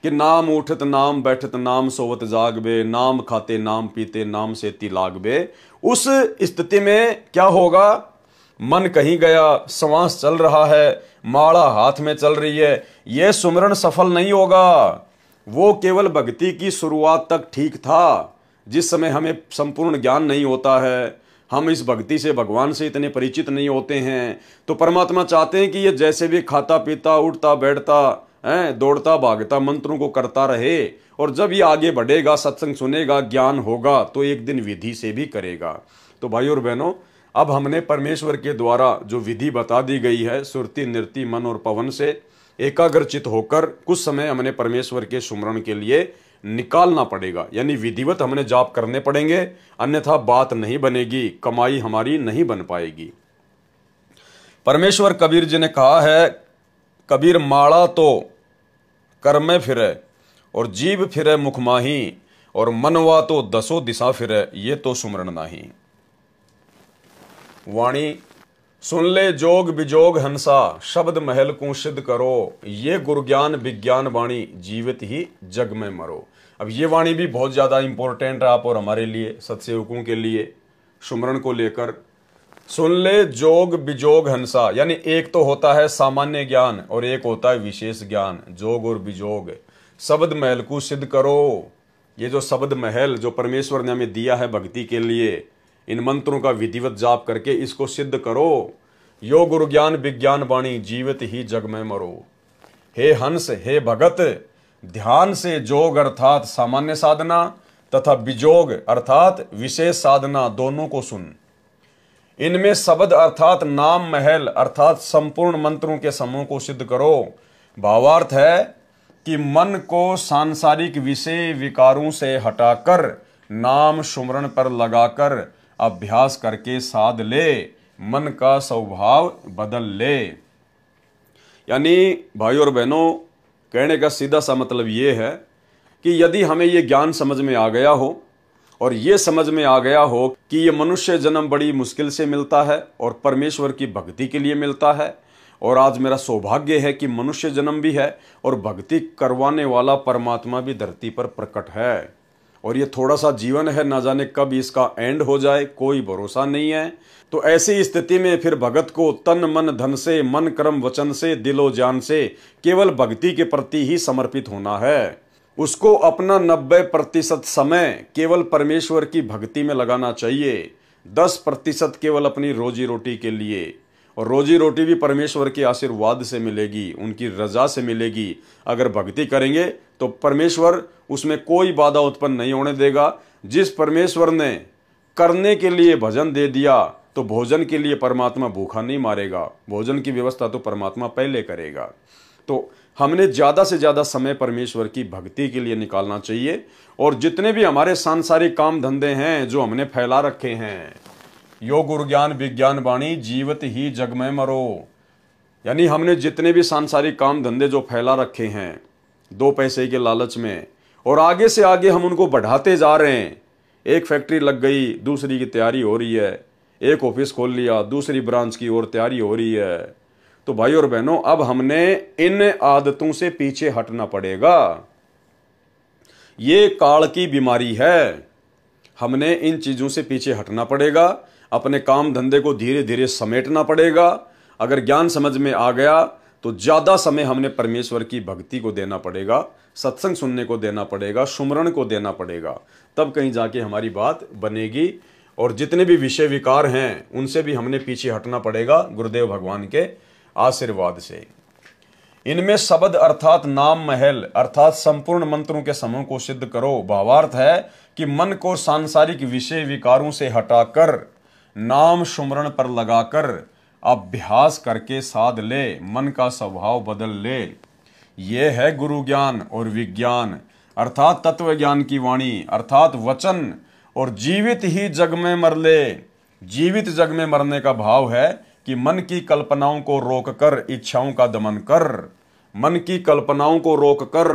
कि नाम उठत नाम बैठत नाम सोवत जागबे, नाम खाते नाम पीते नाम सेती लागबे। उस स्थिति में क्या होगा? मन कहीं गया, श्वास चल रहा है, माला हाथ में चल रही है, यह सुमरण सफल नहीं होगा। वो केवल भक्ति की शुरुआत तक ठीक था, जिस समय हमें संपूर्ण ज्ञान नहीं होता है, हम इस भक्ति से भगवान से इतने परिचित नहीं होते हैं। तो परमात्मा चाहते हैं कि ये जैसे भी खाता पीता उठता बैठता है, दौड़ता भागता मंत्रों को करता रहे, और जब ये आगे बढ़ेगा, सत्संग सुनेगा, ज्ञान होगा, तो एक दिन विधि से भी करेगा। तो भाई और बहनों, अब हमने परमेश्वर के द्वारा जो विधि बता दी गई है, सुरति नृति मन और पवन से एकाग्रचित होकर कुछ समय हमने परमेश्वर के सुमरण के लिए निकालना पड़ेगा। यानी विधिवत हमने जाप करने पड़ेंगे, अन्यथा बात नहीं बनेगी, कमाई हमारी नहीं बन पाएगी। परमेश्वर कबीर जी ने कहा है, कबीर माड़ा तो कर में फिरे और जीव फिरे मुख माही, और मनवा तो 10 दिशा फिरे, ये तो सुमरण नाही। वाणी सुन ले जोग बिजोग हंसा, शब्द महल को सिद्ध करो, ये गुरु ज्ञान विज्ञान वाणी, जीवित ही जग में मरो। अब ये वाणी भी बहुत ज़्यादा इंपॉर्टेंट है आप और हमारे लिए, सत्सेवकों के लिए, सुमरण को लेकर। सुन ले जोग बिजोग हंसा, यानी एक तो होता है सामान्य ज्ञान और एक होता है विशेष ज्ञान। जोग और बिजोग, शब्द महल को सिद्ध करो। ये जो शब्द महल जो परमेश्वर ने हमें दिया है भक्ति के लिए, इन मंत्रों का विधिवत जाप करके इसको सिद्ध करो। यो गुरु ज्ञान विज्ञान वाणी, जीवित ही जग में मरो। हे हंस, हे भगत, ध्यान से जोग अर्थात सामान्य साधना तथा बिजोग अर्थात विशेष साधना दोनों को सुन। इनमें शब्द अर्थात नाम महल अर्थात संपूर्ण मंत्रों के समूह को सिद्ध करो। भावार्थ है कि मन को सांसारिक विषय विकारों से हटाकर नाम सुमरण पर लगाकर अभ्यास करके साध ले, मन का स्वभाव बदल ले। यानी भाइयों और बहनों, कहने का सीधा सा मतलब ये है कि यदि हमें ये ज्ञान समझ में आ गया हो और ये समझ में आ गया हो कि ये मनुष्य जन्म बड़ी मुश्किल से मिलता है और परमेश्वर की भक्ति के लिए मिलता है, और आज मेरा सौभाग्य है कि मनुष्य जन्म भी है और भक्ति करवाने वाला परमात्मा भी धरती पर प्रकट है, और ये थोड़ा सा जीवन है, ना जाने कब इसका एंड हो जाए, कोई भरोसा नहीं है। तो ऐसी स्थिति में फिर भगत को तन मन धन से, मन कर्म वचन से, दिलो जान से केवल भक्ति के प्रति ही समर्पित होना है। उसको अपना 90% समय केवल परमेश्वर की भक्ति में लगाना चाहिए, 10% केवल अपनी रोजी रोटी के लिए, और रोजी रोटी भी परमेश्वर के आशीर्वाद से मिलेगी, उनकी रजा से मिलेगी। अगर भक्ति करेंगे तो परमेश्वर उसमें कोई बाधा उत्पन्न नहीं होने देगा। जिस परमेश्वर ने करने के लिए भजन दे दिया तो भोजन के लिए परमात्मा भूखा नहीं मारेगा, भोजन की व्यवस्था तो परमात्मा पहले करेगा। तो हमने ज़्यादा से ज़्यादा समय परमेश्वर की भक्ति के लिए निकालना चाहिए, और जितने भी हमारे सांसारिक काम धंधे हैं जो हमने फैला रखे हैं, यो गुरु ज्ञान विज्ञान वाणी, जीवित ही जग में मरो, यानी हमने जितने भी सांसारिक काम धंधे जो फैला रखे हैं 2 पैसे के लालच में, और आगे से आगे हम उनको बढ़ाते जा रहे हैं। एक फैक्ट्री लग गई, दूसरी की तैयारी हो रही है, एक ऑफिस खोल लिया, दूसरी ब्रांच की ओर तैयारी हो रही है। तो भाई और बहनों, अब हमने इन आदतों से पीछे हटना पड़ेगा। ये काल की बीमारी है, हमने इन चीजों से पीछे हटना पड़ेगा, अपने काम धंधे को धीरे धीरे समेटना पड़ेगा। अगर ज्ञान समझ में आ गया तो ज्यादा समय हमने परमेश्वर की भक्ति को देना पड़ेगा, सत्संग सुनने को देना पड़ेगा, सुमरण को देना पड़ेगा, तब कहीं जाके हमारी बात बनेगी। और जितने भी विषय विकार हैं उनसे भी हमने पीछे हटना पड़ेगा गुरुदेव भगवान के आशीर्वाद से। इनमें शब्द अर्थात नाम महल अर्थात संपूर्ण मंत्रों के समूह को सिद्ध करो। भावार्थ है कि मन को सांसारिक विषय विकारों से हटाकर नाम सुमरण पर लगाकर अभ्यास करके साध ले, मन का स्वभाव बदल ले। ये है गुरु ज्ञान और विज्ञान अर्थात तत्व ज्ञान की वाणी अर्थात वचन, और जीवित ही जग में मर ले। जीवित जग में मरने का भाव है कि मन की कल्पनाओं को रोककर इच्छाओं का दमन कर। मन की कल्पनाओं को रोककर,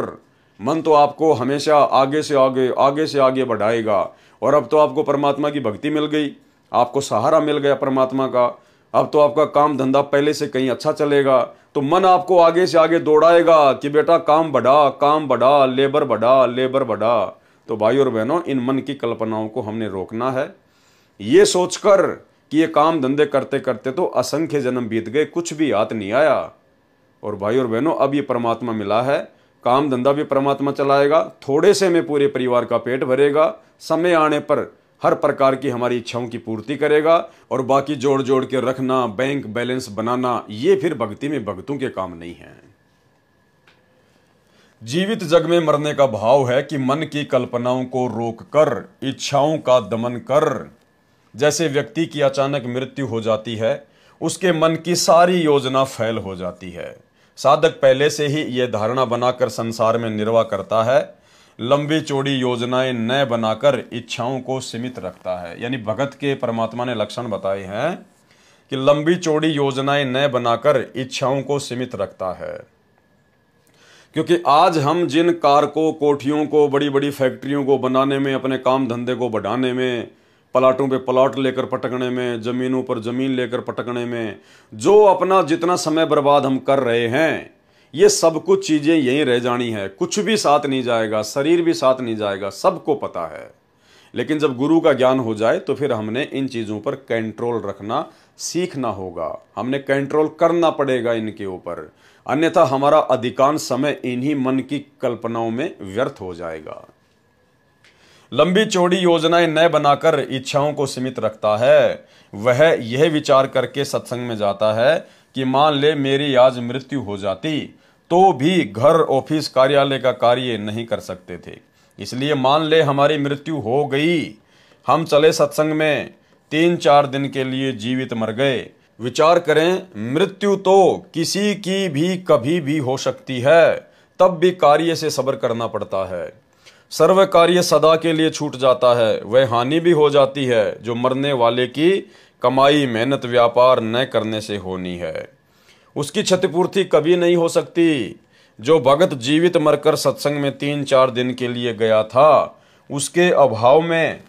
मन तो आपको हमेशा आगे से आगे बढ़ाएगा। और अब तो आपको परमात्मा की भक्ति मिल गई, आपको सहारा मिल गया परमात्मा का, अब तो आपका काम धंधा पहले से कहीं अच्छा चलेगा, तो मन आपको आगे से आगे दौड़ाएगा कि बेटा काम बढ़ा, लेबर बढ़ा। तो भाई और बहनों, इन मन की कल्पनाओं को हमने रोकना है, ये सोचकर कि ये काम धंधे करते करते तो असंख्य जन्म बीत गए, कुछ भी हाथ नहीं आया। और भाई और बहनों, अब ये परमात्मा मिला है, काम धंधा भी परमात्मा चलाएगा, थोड़े से में पूरे परिवार का पेट भरेगा, समय आने पर हर प्रकार की हमारी इच्छाओं की पूर्ति करेगा, और बाकी जोड़ जोड़ के रखना, बैंक बैलेंस बनाना, ये फिर भक्ति में भक्तों के काम नहीं है। जीवित जग में मरने का भाव है कि मन की कल्पनाओं को रोककर इच्छाओं का दमन कर। जैसे व्यक्ति की अचानक मृत्यु हो जाती है, उसके मन की सारी योजना फेल हो जाती है। साधक पहले से ही यह धारणा बनाकर संसार में निर्वाह करता है, लंबी चौड़ी योजनाएं न बनाकर इच्छाओं को सीमित रखता है। यानी भगत के परमात्मा ने लक्षण बताए हैं कि लंबी चौड़ी योजनाएं न बनाकर इच्छाओं को सीमित रखता है। क्योंकि आज हम जिन कार को, कोठियों को, बड़ी बड़ी फैक्ट्रियों को बनाने में, अपने काम धंधे को बढ़ाने में, प्लाटों पे प्लाट लेकर पटकने में, जमीनों पर जमीन लेकर पटकने में, जो अपना जितना समय बर्बाद हम कर रहे हैं, ये सब कुछ चीजें यहीं रह जानी है, कुछ भी साथ नहीं जाएगा, शरीर भी साथ नहीं जाएगा, सबको पता है। लेकिन जब गुरु का ज्ञान हो जाए तो फिर हमने इन चीज़ों पर कंट्रोल रखना सीखना होगा, हमने कंट्रोल करना पड़ेगा इनके ऊपर, अन्यथा हमारा अधिकांश समय इन्हीं मन की कल्पनाओं में व्यर्थ हो जाएगा। लंबी चौड़ी योजनाएं न बनाकर इच्छाओं को सीमित रखता है, वह यह विचार करके सत्संग में जाता है कि मान ले मेरी आज मृत्यु हो जाती तो भी घर ऑफिस कार्यालय का कार्य नहीं कर सकते थे, इसलिए मान ले हमारी मृत्यु हो गई, हम चले सत्संग में, 3-4 दिन के लिए जीवित मर गए। विचार करें, मृत्यु तो किसी की भी कभी भी हो सकती है, तब भी कार्य से सब्र करना पड़ता है। सर्व कार्य सदा के लिए छूट जाता है, वह हानि भी हो जाती है जो मरने वाले की कमाई मेहनत व्यापार न करने से होनी है, उसकी क्षतिपूर्ति कभी नहीं हो सकती। जो भगत जीवित मरकर सत्संग में 3-4 दिन के लिए गया था, उसके अभाव में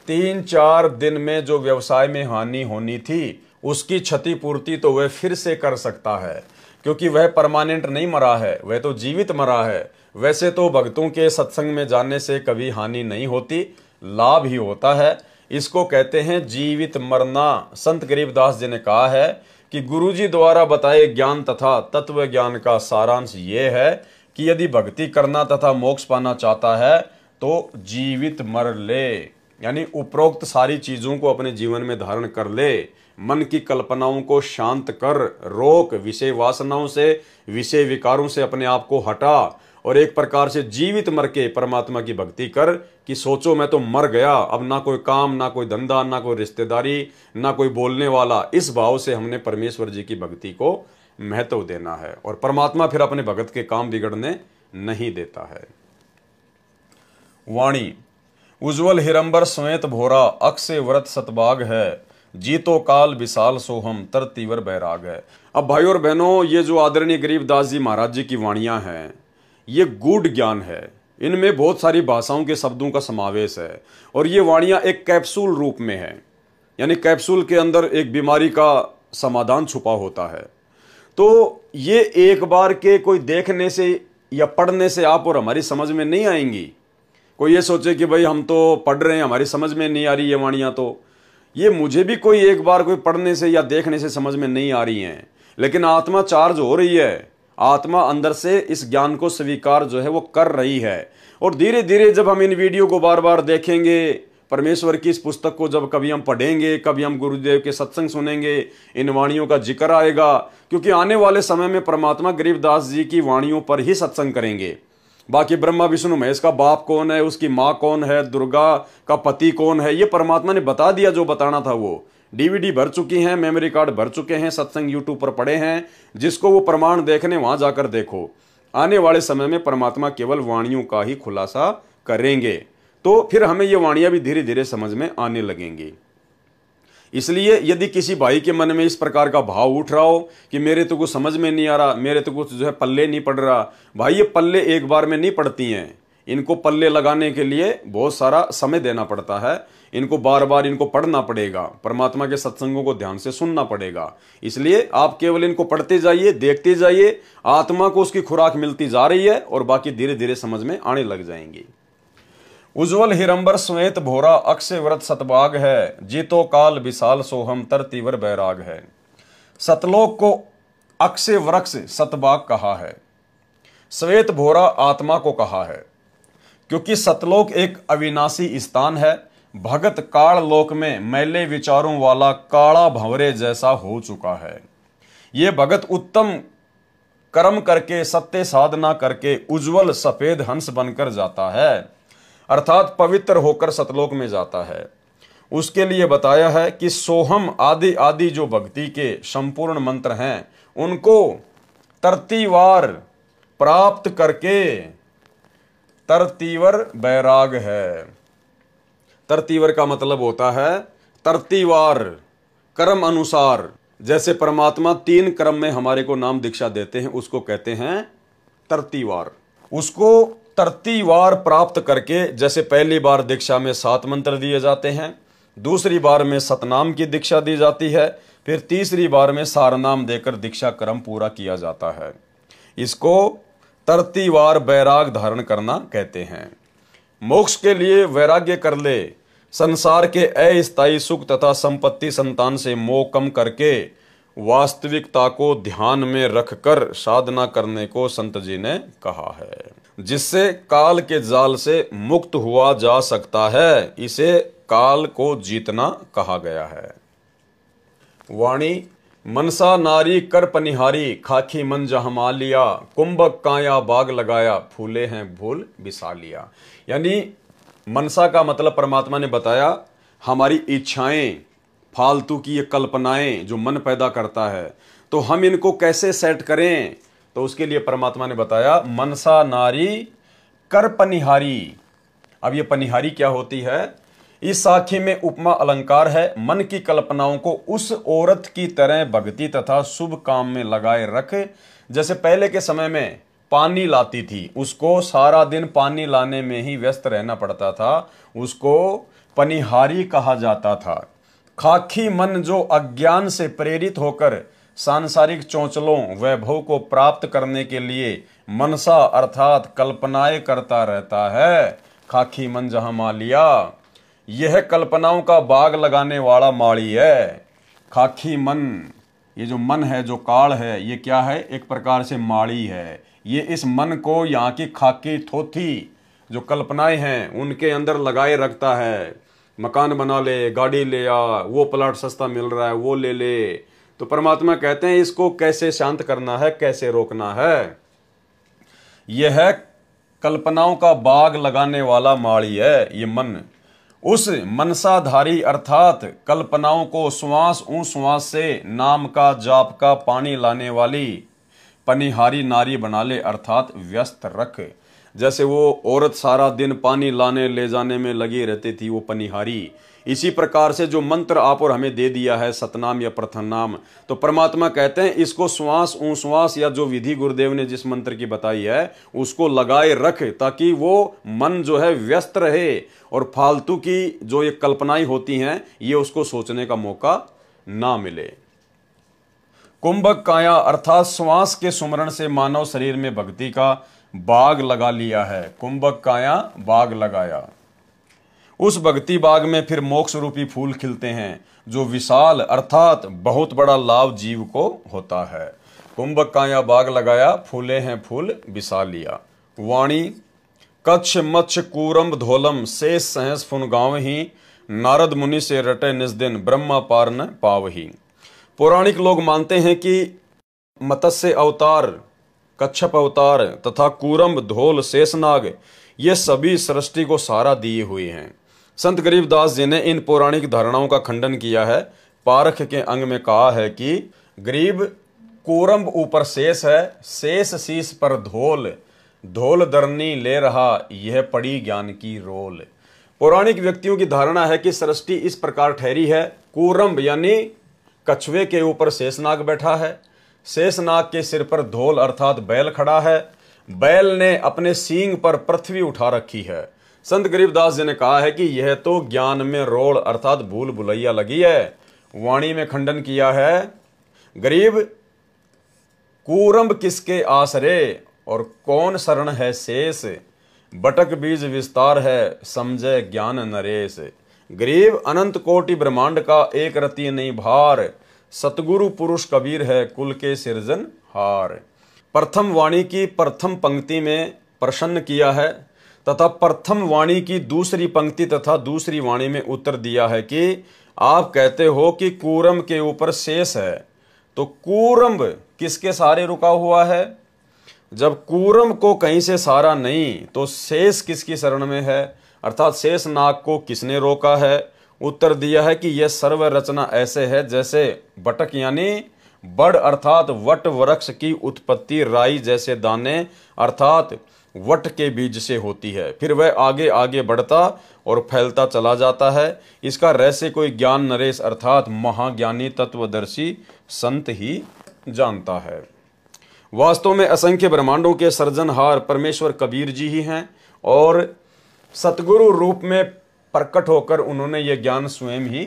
3-4 दिन में जो व्यवसाय में हानि होनी थी उसकी क्षतिपूर्ति तो वह फिर से कर सकता है, क्योंकि वह परमानेंट नहीं मरा है, वह तो जीवित मरा है। वैसे तो भक्तों के सत्संग में जाने से कभी हानि नहीं होती, लाभ ही होता है। इसको कहते हैं जीवित मरना। संत गरीबदास जी ने कहा है कि गुरुजी द्वारा बताए ज्ञान तथा तत्व ज्ञान का सारांश ये है कि यदि भक्ति करना तथा मोक्ष पाना चाहता है तो जीवित मर ले, यानी उपरोक्त सारी चीजों को अपने जीवन में धारण कर ले, मन की कल्पनाओं को शांत कर, रोक, विषय वासनाओं से विषय विकारों से अपने आप को हटा और एक प्रकार से जीवित मर के परमात्मा की भक्ति कर कि सोचो मैं तो मर गया, अब ना कोई काम, ना कोई धंधा, ना कोई रिश्तेदारी, ना कोई बोलने वाला। इस भाव से हमने परमेश्वर जी की भक्ति को महत्व देना है और परमात्मा फिर अपने भगत के काम बिगड़ने नहीं देता है। वाणी, उज्ज्वल हिरंबर श्वेत भोरा अक्षय व्रत सतबाग है, जीतो काल विशाल सोहम तरतीवर बैराग है। अब भाई और बहनों, ये जो आदरणीय गरीबदास जी महाराज जी की वाणियां हैं, ये गूढ़ ज्ञान है, इनमें बहुत सारी भाषाओं के शब्दों का समावेश है और ये वाणियां एक कैप्सूल रूप में है, यानी कैप्सूल के अंदर एक बीमारी का समाधान छुपा होता है। तो ये एक बार के कोई देखने से या पढ़ने से आप और हमारी समझ में नहीं आएंगी। कोई ये सोचे कि भाई हम तो पढ़ रहे हैं, हमारी समझ में नहीं आ रही ये वाणियां, तो ये मुझे भी कोई एक बार कोई पढ़ने से या देखने से समझ में नहीं आ रही हैं, लेकिन आत्मा चार्ज हो रही है, आत्मा अंदर से इस ज्ञान को स्वीकार जो है वो कर रही है। और धीरे धीरे जब हम इन वीडियो को बार बार देखेंगे, परमेश्वर की इस पुस्तक को जब कभी हम पढ़ेंगे, कभी हम गुरुदेव के सत्संग सुनेंगे, इन वाणियों का जिक्र आएगा, क्योंकि आने वाले समय में परमात्मा गरीबदास जी की वाणियों पर ही सत्संग करेंगे। बाकी ब्रह्मा विष्णु महेश का बाप कौन है, उसकी माँ कौन है, दुर्गा का पति कौन है, ये परमात्मा ने बता दिया जो बताना था। वो डीवीडी भर चुकी हैं, मेमोरी कार्ड भर चुके हैं, सत्संग यूट्यूब पर पड़े हैं, जिसको वो प्रमाण देखने वहां जाकर देखो। आने वाले समय में परमात्मा केवल वाणियों का ही खुलासा करेंगे, तो फिर हमें ये वाणियां भी धीरे धीरे समझ में आने लगेंगी। इसलिए यदि किसी भाई के मन में इस प्रकार का भाव उठ रहा हो कि मेरे तो कुछ समझ में नहीं आ रहा, मेरे तो कुछ जो है पल्ले नहीं पड़ रहा, भाई ये पल्ले एक बार में नहीं पड़ती हैं, इनको पल्ले लगाने के लिए बहुत सारा समय देना पड़ता है, इनको बार बार इनको पढ़ना पड़ेगा, परमात्मा के सत्संगों को ध्यान से सुनना पड़ेगा। इसलिए आप केवल इनको पढ़ते जाइए, देखते जाइए, आत्मा को उसकी खुराक मिलती जा रही है और बाकी धीरे धीरे समझ में आने लग जाएंगी। उज्ज्वल हिरंबर श्वेत भोरा अक्षय व्रत सतबाग है, जीतो काल विशाल सोहम तरतीवर बैराग है। सतलोक को अक्षय वृक्ष सतबाग कहा है, श्वेत भोरा आत्मा को कहा है, क्योंकि सतलोक एक अविनाशी स्थान है। भगत काल लोक में मैले विचारों वाला काला भंवरे जैसा हो चुका है। ये भगत उत्तम कर्म करके सत्य साधना करके उज्जवल सफेद हंस बनकर जाता है, अर्थात पवित्र होकर सतलोक में जाता है। उसके लिए बताया है कि सोहम आदि आदि जो भक्ति के संपूर्ण मंत्र हैं, उनको तरतीवार प्राप्त करके तरतीवर बैराग है। तरतीवर का मतलब होता है तरतीवार, कर्म अनुसार। जैसे परमात्मा 3 क्रम में हमारे को नाम दीक्षा देते हैं, उसको कहते हैं तरतीवार। उसको तरतीवार प्राप्त करके, जैसे पहली बार दीक्षा में 7 मंत्र दिए जाते हैं, दूसरी बार में सतनाम की दीक्षा दी जाती है, फिर तीसरी बार में सारनाम देकर दीक्षा क्रम पूरा किया जाता है। इसको तरतीवार बैराग धारण करना कहते हैं। मोक्ष के लिए वैराग्य कर ले, संसार के अस्थायी सुख तथा संपत्ति संतान से मोह कम करके वास्तविकता को ध्यान में रखकर साधना करने को संत जी ने कहा है, जिससे काल के जाल से मुक्त हुआ जा सकता है। इसे काल को जीतना कहा गया है। वाणी, मनसा नारी कर पनिहारी, खाखी मन जहाँ लिया, कुंभक काया बाग लगाया, फूले हैं फूल बिसा लिया। यानी मनसा का मतलब परमात्मा ने बताया हमारी इच्छाएं, फालतू की ये कल्पनाएं जो मन पैदा करता है, तो हम इनको कैसे सेट करें, तो उसके लिए परमात्मा ने बताया मनसा नारी कर पनिहारी। अब ये पनिहारी क्या होती है? इस साखी में उपमा अलंकार है। मन की कल्पनाओं को उस औरत की तरह भक्ति तथा शुभ काम में लगाए रख, जैसे पहले के समय में पानी लाती थी, उसको सारा दिन पानी लाने में ही व्यस्त रहना पड़ता था, उसको पनिहारी कहा जाता था। खाखी मन जो अज्ञान से प्रेरित होकर सांसारिक चौंचलों वैभव को प्राप्त करने के लिए मनसा अर्थात कल्पनाएं करता रहता है, खाखी मन जहां मालिया, यह कल्पनाओं का बाग लगाने वाला माली है। खाखी मन, ये जो मन है, जो काल है, ये क्या है? एक प्रकार से माली है। ये इस मन को यहाँ की खाकी थोथी जो कल्पनाएं हैं उनके अंदर लगाए रखता है। मकान बना ले, गाड़ी ले आ, वो प्लाट सस्ता मिल रहा है वो ले ले। तो परमात्मा कहते हैं इसको कैसे शांत करना है, कैसे रोकना है। यह कल्पनाओं का बाग लगाने वाला माली है ये मन। उस मनसाधारी अर्थात कल्पनाओं को श्वास श्वास से नाम का जाप का पानी लाने वाली पनिहारी नारी बना ले, अर्थात व्यस्त रख। जैसे वो औरत सारा दिन पानी लाने ले जाने में लगी रहती थी, वो पनिहारी। इसी प्रकार से जो मंत्र आप और हमें दे दिया है सतनाम या प्रथम नाम, तो परमात्मा कहते हैं इसको श्वास श्वास या जो विधि गुरुदेव ने जिस मंत्र की बताई है उसको लगाए रख, ताकि वो मन जो है व्यस्त रहे और फालतू की जो ये कल्पनाएं होती हैं ये उसको सोचने का मौका ना मिले। कुंभक काया अर्थात श्वास के सुमरण से मानव शरीर में भक्ति का बाग लगा लिया है। कुंभक काया बाग लगाया, उस भक्ति बाग में फिर मोक्ष रूपी फूल खिलते हैं जो विशाल अर्थात बहुत बड़ा लाभ जीव को होता है। कुंभक काया बाग लगाया, फूले हैं फूल बिसा लिया। वाणी, कच्छ मच्छ कूरम्ब धोलम, शेष सहस फुन गाँव ही, नारद मुनि से रटे निज दिन, ब्रह्मा पार न पावही। पौराणिक लोग मानते हैं कि मत्स्य अवतार, कच्छप अवतार तथा कूरम्ब, धोल, शेषनाग ये सभी सृष्टि को सहारा दिए हुए हैं। संत गरीबदास जी ने इन पौराणिक धारणाओं का खंडन किया है। पारख के अंग में कहा है कि गरीब कूरम्ब ऊपर शेष है, शेष शीश पर धोल, धोल दरनी ले रहा, यह पड़ी ज्ञान की रोल। पौराणिक व्यक्तियों की धारणा है कि सृष्टि इस प्रकार ठहरी है। कूरम्ब यानी कछुए के ऊपर शेषनाग बैठा है, शेषनाग के सिर पर धोल अर्थात बैल खड़ा है, बैल ने अपने सींग पर पृथ्वी उठा रखी है। संत गरीबदास जी ने कहा है कि यह तो ज्ञान में रोल अर्थात भूल भुलैया लगी है। वाणी में खंडन किया है, गरीब कूरम्ब किसके आसरे और कौन शरण है शेष, बटक बीज विस्तार है समझे ज्ञान नरेश। गरीब अनंत कोटि ब्रह्मांड का एक रति नहीं भार, सतगुरु पुरुष कबीर है कुल के सिरजन हार। प्रथम वाणी की प्रथम पंक्ति में प्रसन्न किया है तथा प्रथम वाणी की दूसरी पंक्ति तथा दूसरी वाणी में उत्तर दिया है कि आप कहते हो कि कूरम्ब के ऊपर शेष है, तो कूरम्ब किसके सहारे रुका हुआ है? जब कूरम्ब को कहीं से सहारा नहीं तो शेष किसकी शरण में है, अर्थात शेष नाग को किसने रोका है? उत्तर दिया है कि यह सर्व रचना ऐसे है जैसे बटक यानी बड़ अर्थात वट वृक्ष की उत्पत्ति राई जैसे दाने अर्थात वट के बीज से होती है, फिर वह आगे आगे बढ़ता और फैलता चला जाता है। इसका रहस्य कोई ज्ञान नरेश अर्थात महाज्ञानी तत्वदर्शी संत ही जानता है। वास्तव में असंख्य ब्रह्मांडों के सर्जनहार परमेश्वर कबीर जी ही हैं और सतगुरु रूप में प्रकट होकर उन्होंने ये ज्ञान स्वयं ही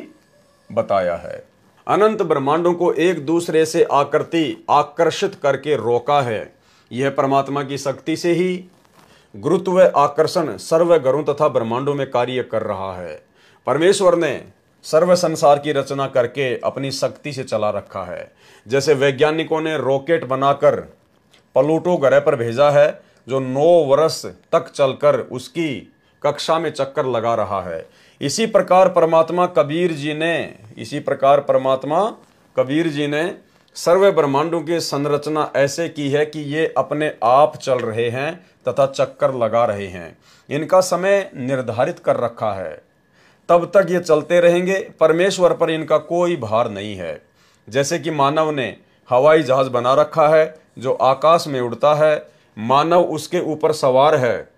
बताया है। अनंत ब्रह्मांडों को एक दूसरे से आकृति आकर्षित करके रोका है, यह परमात्मा की शक्ति से ही। गुरुत्व आकर्षण सर्व ग्रहों तथा ब्रह्मांडों में कार्य कर रहा है। परमेश्वर ने सर्व संसार की रचना करके अपनी शक्ति से चला रखा है। जैसे वैज्ञानिकों ने रॉकेट बनाकर प्लूटो ग्रह पर भेजा है, जो 9 वर्ष तक चलकर उसकी कक्षा में चक्कर लगा रहा है। इसी प्रकार परमात्मा कबीर जी ने सर्व ब्रह्मांडों की संरचना ऐसे की है कि ये अपने आप चल रहे हैं तथा चक्कर लगा रहे हैं। इनका समय निर्धारित कर रखा है, तब तक ये चलते रहेंगे। परमेश्वर पर इनका कोई भार नहीं है। जैसे कि मानव ने हवाई जहाज बना रखा है जो आकाश में उड़ता है, मानव उसके ऊपर सवार है,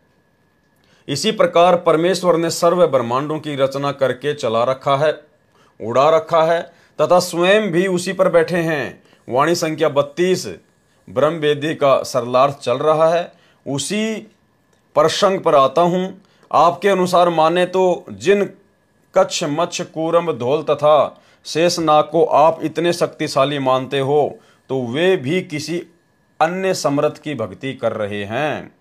इसी प्रकार परमेश्वर ने सर्व ब्रह्मांडों की रचना करके चला रखा है, उड़ा रखा है तथा स्वयं भी उसी पर बैठे हैं। वाणी संख्या 32 ब्रह्म वेदी का सरलार्थ चल रहा है। उसी प्रसंग पर आता हूं। आपके अनुसार माने तो जिन कच्छ मच्छ कूरम धौल तथा शेषनाग को आप इतने शक्तिशाली मानते हो, तो वे भी किसी अन्य समर्थ की भक्ति कर रहे हैं,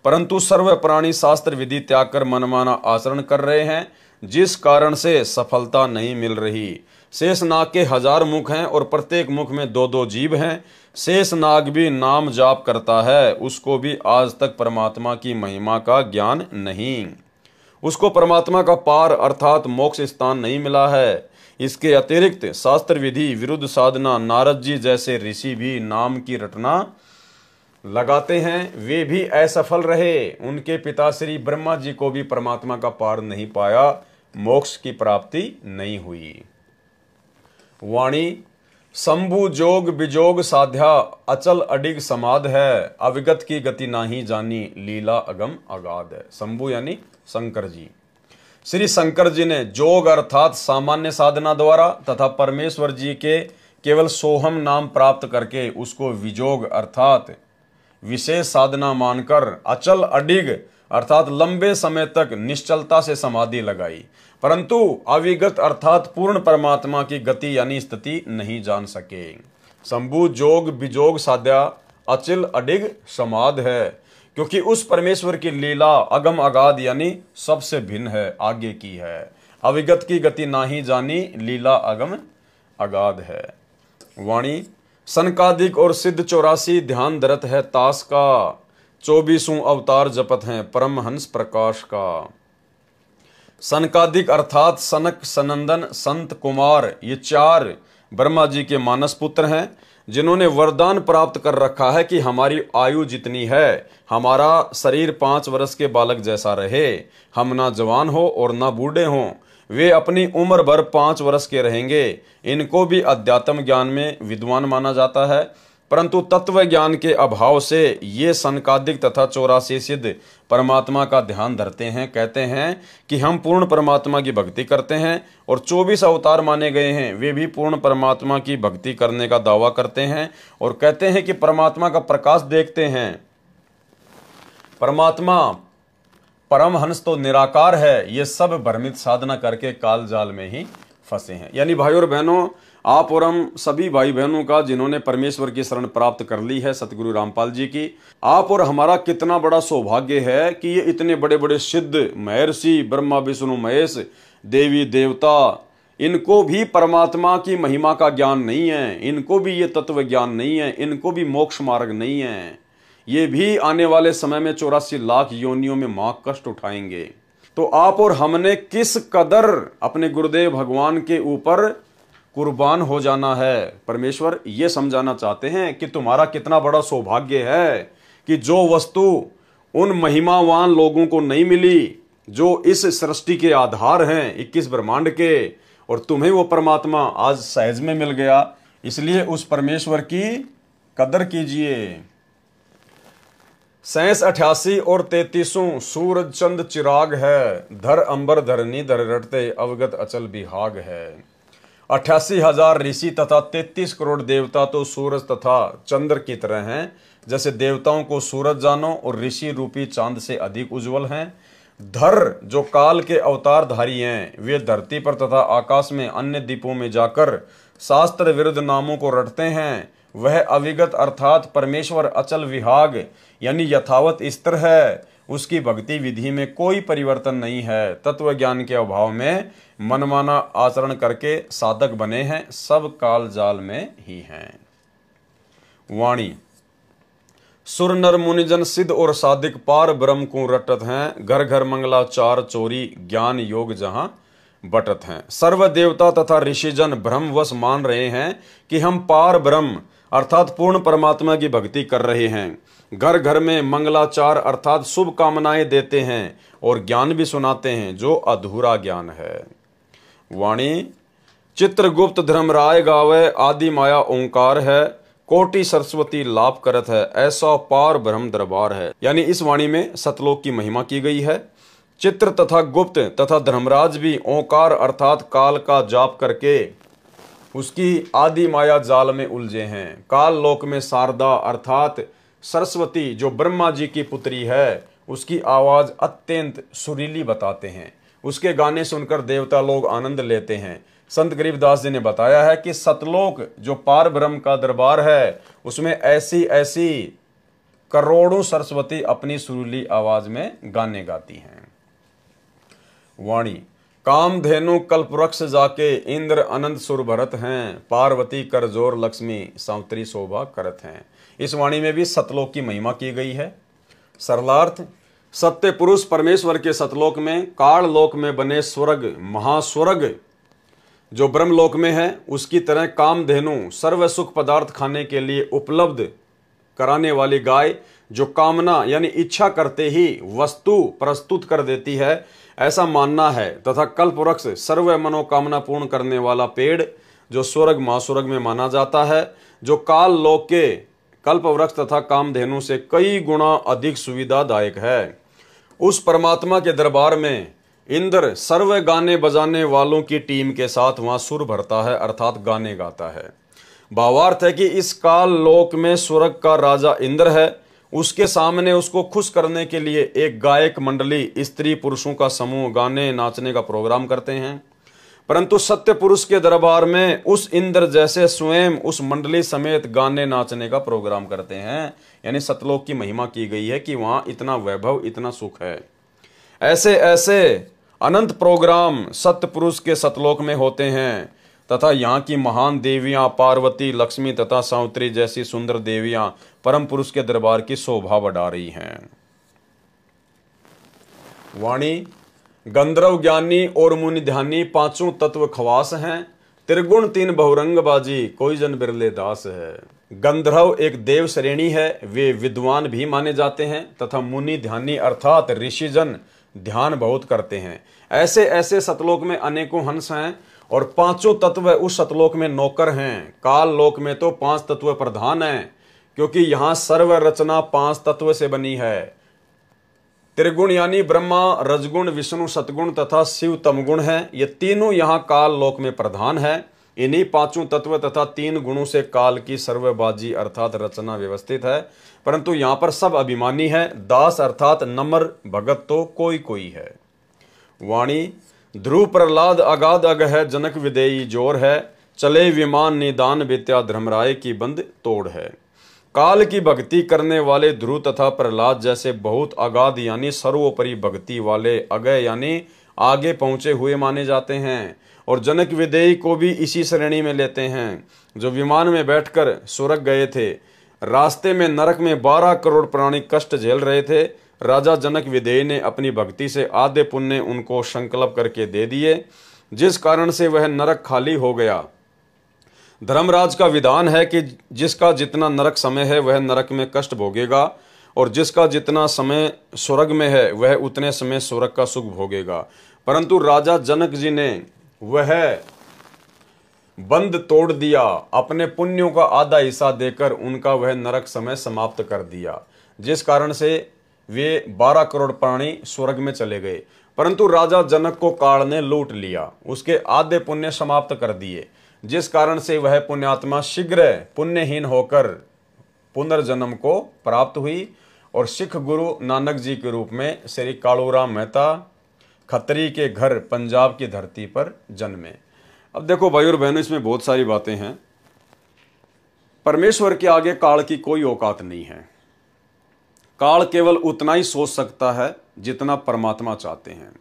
परंतु सर्व प्राणी शास्त्र विधि त्याग कर मनमाना आचरण कर रहे हैं, जिस कारण से सफलता नहीं मिल रही। शेषनाग के 1000 मुख हैं और प्रत्येक मुख में 2-2 जीभ हैं। शेषनाग भी नाम जाप करता है, उसको भी आज तक परमात्मा की महिमा का ज्ञान नहीं, उसको परमात्मा का पार अर्थात मोक्ष स्थान नहीं मिला है। इसके अतिरिक्त शास्त्र विधि विरुद्ध साधना नारद जी जैसे ऋषि भी नाम की रटना लगाते हैं, वे भी असफल रहे। उनके पिता श्री ब्रह्मा जी को भी परमात्मा का पार नहीं पाया, मोक्ष की प्राप्ति नहीं हुई। वाणी शंभु जोग बिजोग साध्या अचल अडिग समाध है, अविगत की गति नाही जानी लीला अगम अगाध है। शंभु यानी शंकर जी। श्री शंकर जी ने जोग अर्थात सामान्य साधना द्वारा तथा परमेश्वर जी के केवल सोहम नाम प्राप्त करके उसको विजोग अर्थात विशेष साधना मानकर अचल अडिग अर्थात लंबे समय तक निश्चलता से समाधि लगाई, परंतु अविगत अर्थात पूर्ण परमात्मा की गति यानी स्थिति नहीं जान सके। शंभु जोग बिजोग साध्या अचल अडिग समाध है, क्योंकि उस परमेश्वर की लीला अगम अगाध यानी सबसे भिन्न है, आगे की है। अविगत की गति नाही जानी लीला अगम अगाध है। वाणी सनकादिक और सिद्ध 84 ध्यान धरत है तास का, 24 अवतार जपत हैं परमहंस प्रकाश का। सनकादिक अर्थात सनक, सनंदन, संत, कुमार, ये 4 ब्रह्मा जी के मानस पुत्र हैं, जिन्होंने वरदान प्राप्त कर रखा है कि हमारी आयु जितनी है, हमारा शरीर 5 वर्ष के बालक जैसा रहे, हम ना जवान हो और ना बूढ़े हों, वे अपनी उम्र भर 5 वर्ष के रहेंगे। इनको भी अध्यात्म ज्ञान में विद्वान माना जाता है, परंतु तत्व ज्ञान के अभाव से ये सनकादिक तथा 84 सिद्ध परमात्मा का ध्यान धरते हैं, कहते हैं कि हम पूर्ण परमात्मा की भक्ति करते हैं, और 24 अवतार माने गए हैं, वे भी पूर्ण परमात्मा की भक्ति करने का दावा करते हैं और कहते हैं कि परमात्मा का प्रकाश देखते हैं। परमात्मा परमहंस तो निराकार है, ये सब भ्रमित साधना करके काल जाल में ही फंसे हैं। यानी भाइयों और बहनों, आप और हम सभी भाई बहनों का जिन्होंने परमेश्वर की शरण प्राप्त कर ली है सतगुरु रामपाल जी की, आप और हमारा कितना बड़ा सौभाग्य है कि ये इतने बड़े बड़े सिद्ध महर्षि ब्रह्मा विष्णु महेश देवी देवता, इनको भी परमात्मा की महिमा का ज्ञान नहीं है, इनको भी ये तत्व ज्ञान नहीं है, इनको भी मोक्ष मार्ग नहीं है। ये भी आने वाले समय में 84 लाख योनियों में मां कष्ट उठाएंगे। तो आप और हमने किस कदर अपने गुरुदेव भगवान के ऊपर कुर्बान हो जाना है। परमेश्वर ये समझाना चाहते हैं कि तुम्हारा कितना बड़ा सौभाग्य है कि जो वस्तु उन महिमावान लोगों को नहीं मिली जो इस सृष्टि के आधार हैं 21 ब्रह्मांड के, और तुम्हें वो परमात्मा आज सहज में मिल गया। इसलिए उस परमेश्वर की कदर कीजिए। 87, 88 और 33 सूरज चंद चिराग है, धर अंबर धरनी धर रटते अवगत अचल बिहाग है। 88,000 ऋषि तथा 33 करोड़ देवता तो सूरज तथा चंद्र की तरह हैं। जैसे देवताओं को सूरज जानो और ऋषि रूपी चांद से अधिक उज्जवल हैं। धर जो काल के अवतारधारी हैं, वे धरती पर तथा आकाश में अन्य द्वीपों में जाकर शास्त्र विरुद्ध नामों को रटते हैं। वह अविगत अर्थात परमेश्वर अचल विहाग यानी यथावत स्थिर है, उसकी भक्ति विधि में कोई परिवर्तन नहीं है। तत्व ज्ञान के अभाव में मनमाना आचरण करके साधक बने हैं, सब काल जाल में ही हैं। वाणी सुर नर मुनिजन सिद्ध और साधिक पार ब्रह्म को रटत हैं। घर घर मंगलाचार चोरी ज्ञान योग जहां बटत हैं। सर्व देवता तथा ऋषिजन भ्रमवश मान रहे हैं कि हम पार ब्रह्म अर्थात पूर्ण परमात्मा की भक्ति कर रहे हैं। घर घर में मंगलाचार अर्थात शुभ कामनाएं देते हैं और ज्ञान भी सुनाते हैं जो अधूरा ज्ञान है। वाणी चित्रगुप्त धर्मराय गावे आदि माया ओंकार है। कोटि सरस्वती लाभ करत है ऐसा पार ब्रह्म दरबार है। यानी इस वाणी में सतलोक की महिमा की गई है। चित्र तथा गुप्त तथा धर्मराज भी ओंकार अर्थात काल का जाप करके उसकी आदि माया जाल में उलझे हैं। काल लोक में शारदा अर्थात सरस्वती जो ब्रह्मा जी की पुत्री है, उसकी आवाज अत्यंत सुरीली बताते हैं। उसके गाने सुनकर देवता लोग आनंद लेते हैं। संत गरीबदास जी ने बताया है कि सतलोक जो पार ब्रह्म का दरबार है, उसमें ऐसी ऐसी करोड़ों सरस्वती अपनी सुरीली आवाज में गाने गाती हैं। वाणी कामधेनु कल्पवृक्ष जाके इंद्र अनंत सुर भरत हैं। पार्वती कर जोर लक्ष्मी सावित्री शोभा करत हैं। इस वाणी में भी सतलोक की महिमा की गई है। सरलार्थ सत्य पुरुष परमेश्वर के सतलोक में काल लोक में बने स्वर्ग महास्वर्ग जो ब्रह्मलोक में है, उसकी तरह कामधेनु सर्व सुख पदार्थ खाने के लिए उपलब्ध कराने वाली गाय जो कामना यानी इच्छा करते ही वस्तु प्रस्तुत कर देती है, ऐसा मानना है। तथा कल्पवृक्ष सर्व मनोकामना पूर्ण करने वाला पेड़ जो स्वर्ग महास्वर्ग में माना जाता है, जो काल लोक के कल्पवृक्ष तथा कामधेनु से कई गुना अधिक सुविधादायक है। उस परमात्मा के दरबार में इंद्र सर्व गाने बजाने वालों की टीम के साथ वहां सुर भरता है अर्थात गाने गाता है। भावार्थ है कि इस काल लोक में स्वर्ग का राजा इंद्र है। उसके सामने उसको खुश करने के लिए एक गायक मंडली स्त्री पुरुषों का समूह गाने नाचने का प्रोग्राम करते हैं। परंतु सत्य पुरुष के दरबार में उस इंद्र जैसे स्वयं उस मंडली समेत गाने नाचने का प्रोग्राम करते हैं। यानी सतलोक की महिमा की गई है कि वहां इतना वैभव इतना सुख है। ऐसे ऐसे अनंत प्रोग्राम सत्य पुरुष के सतलोक में होते हैं तथा यहाँ की महान देवियां पार्वती लक्ष्मी तथा सावित्री जैसी सुंदर देवियां परम पुरुष के दरबार की शोभा बढ़ा रही हैं। वाणी गंधर्व ज्ञानी और मुनि ध्यानी पांचों तत्व खवास हैं। त्रिगुण तीन बहुरंग बाजी कोई जन बिरले दास है। गंधर्व एक देव श्रेणी है, वे विद्वान भी माने जाते हैं तथा मुनि ध्यानी अर्थात ऋषिजन ध्यान बहुत करते हैं। ऐसे ऐसे सतलोक में अनेकों हंस हैं और पांचों तत्व उस सतलोक में नौकर हैं। काल लोक में तो पांच तत्व प्रधान हैं, क्योंकि यहां सर्व रचना पांच तत्व से बनी है। त्रिगुण यानी ब्रह्मा रजगुण विष्णु सतगुण तथा शिव तमगुण है। ये तीनों यहाँ काल लोक में प्रधान है। इन्हीं पांचों तत्व तथा तीन गुणों से काल की सर्वबाजी अर्थात रचना व्यवस्थित है। परंतु यहाँ पर सब अभिमानी है। दास अर्थात नम्र भगत तो कोई कोई है। वाणी ध्रुव प्रहलाद अगाध अग है जनक विदेयी जोर है। चले विमान निदान विद्या धर्मराय की बंद तोड़ है। काल की भक्ति करने वाले ध्रुव तथा प्रहलाद जैसे बहुत अगाध यानी सर्वोपरि भक्ति वाले अगय यानी आगे पहुंचे हुए माने जाते हैं। और जनक विदेयी को भी इसी श्रेणी में लेते हैं, जो विमान में बैठकर स्वर्ग गए थे। रास्ते में नरक में 12 करोड़ प्राणी कष्ट झेल रहे थे। राजा जनक विदेयी ने अपनी भक्ति से आधे पुण्य उनको संकल्प करके दे दिए, जिस कारण से वह नरक खाली हो गया। धर्मराज का विधान है कि जिसका जितना नरक समय है वह नरक में कष्ट भोगेगा, और जिसका जितना समय स्वर्ग में है वह उतने समय स्वर्ग का सुख भोगेगा। परंतु राजा जनक जी ने वह बंद तोड़ दिया, अपने पुण्यों का आधा हिस्सा देकर उनका वह नरक समय समाप्त कर दिया, जिस कारण से वे 12 करोड़ प्राणी स्वर्ग में चले गए। परंतु राजा जनक को काल ने लूट लिया, उसके आधे पुण्य समाप्त कर दिए, जिस कारण से वह पुण्यात्मा शीघ्र पुण्यहीन होकर पुनर्जन्म को प्राप्त हुई और सिख गुरु नानक जी के रूप में श्री कालूराम मेहता खत्री के घर पंजाब की धरती पर जन्मे। अब देखो भाई और बहनों, इसमें बहुत सारी बातें हैं। परमेश्वर के आगे काल की कोई औकात नहीं है। काल केवल उतना ही सोच सकता है जितना परमात्मा चाहते हैं।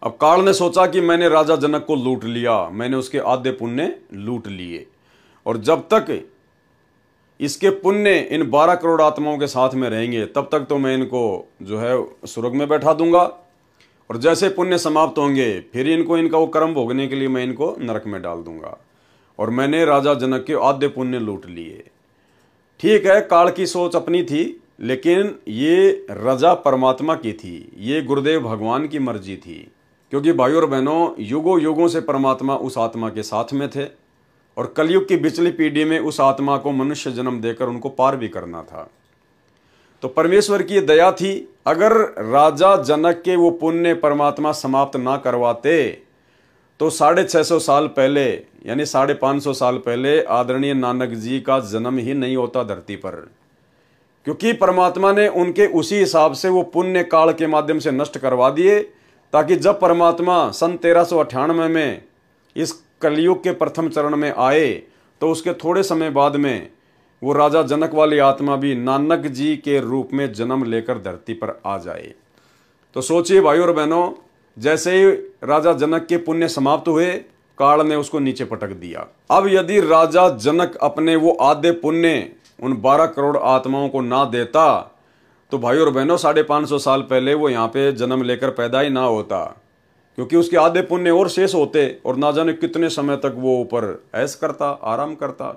अब काल ने सोचा कि मैंने राजा जनक को लूट लिया, मैंने उसके आधे पुण्य लूट लिए, और जब तक इसके पुण्य इन 12 करोड़ आत्माओं के साथ में रहेंगे तब तक तो मैं इनको जो है स्वर्ग में बैठा दूंगा, और जैसे पुण्य समाप्त होंगे फिर इनको इनका वो कर्म भोगने के लिए मैं इनको नरक में डाल दूंगा। और मैंने राजा जनक के आधे पुण्य लूट लिए। ठीक है, काल की सोच अपनी थी, लेकिन ये रजा परमात्मा की थी, ये गुरुदेव भगवान की मर्जी थी। क्योंकि भाइयों और बहनों, युगों युगों से परमात्मा उस आत्मा के साथ में थे, और कलयुग की पिछली पीढ़ी में उस आत्मा को मनुष्य जन्म देकर उनको पार भी करना था। तो परमेश्वर की दया थी, अगर राजा जनक के वो पुण्य परमात्मा समाप्त ना करवाते तो 650 साल पहले यानी 550 साल पहले आदरणीय नानक जी का जन्म ही नहीं होता धरती पर। क्योंकि परमात्मा ने उनके उसी हिसाब से वो पुण्य काल के माध्यम से नष्ट करवा दिए, ताकि जब परमात्मा सन 1398 में इस कलयुग के प्रथम चरण में आए तो उसके थोड़े समय बाद में वो राजा जनक वाली आत्मा भी नानक जी के रूप में जन्म लेकर धरती पर आ जाए। तो सोचिए भाइयों और बहनों, जैसे ही राजा जनक के पुण्य समाप्त हुए, काल ने उसको नीचे पटक दिया। अब यदि राजा जनक अपने वो आधे पुण्य उन 12 करोड़ आत्माओं को ना देता तो भाइयों और बहनों 550 साल पहले वो यहाँ पे जन्म लेकर पैदा ही ना होता, क्योंकि उसके आधे पुण्य और शेष होते और ना जाने कितने समय तक वो ऊपर ऐश करता, आराम करता।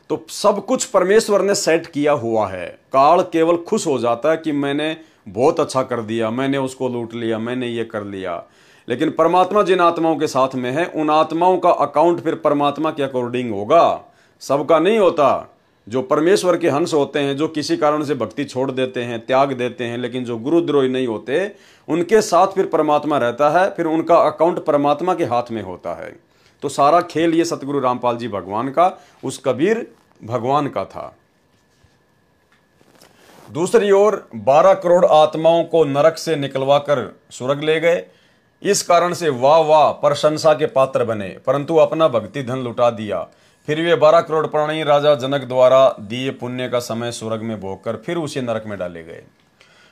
तो सब कुछ परमेश्वर ने सेट किया हुआ है। काल केवल खुश हो जाता है कि मैंने बहुत अच्छा कर दिया, मैंने उसको लूट लिया, मैंने ये कर लिया। लेकिन परमात्मा जिन आत्माओं के साथ में है, उन आत्माओं का अकाउंट फिर परमात्मा के अकॉर्डिंग होगा, सबका नहीं होता। जो परमेश्वर के हंस होते हैं, जो किसी कारण से भक्ति छोड़ देते हैं, त्याग देते हैं, लेकिन जो गुरुद्रोही नहीं होते, उनके साथ फिर परमात्मा रहता है, फिर उनका अकाउंट परमात्मा के हाथ में होता है। तो सारा खेल ये सतगुरु रामपाल जी भगवान का, उस कबीर भगवान का था। दूसरी ओर 12 करोड़ आत्माओं को नरक से निकलवाकर स्वर्ग ले गए। इस कारण से वाह वाह प्रशंसा के पात्र बने, परंतु अपना भक्ति धन लुटा दिया। फिर वे 12 करोड़ प्राणी राजा जनक द्वारा दिए पुण्य का समय स्वर्ग में भोगकर फिर उसी नरक में डाले गए।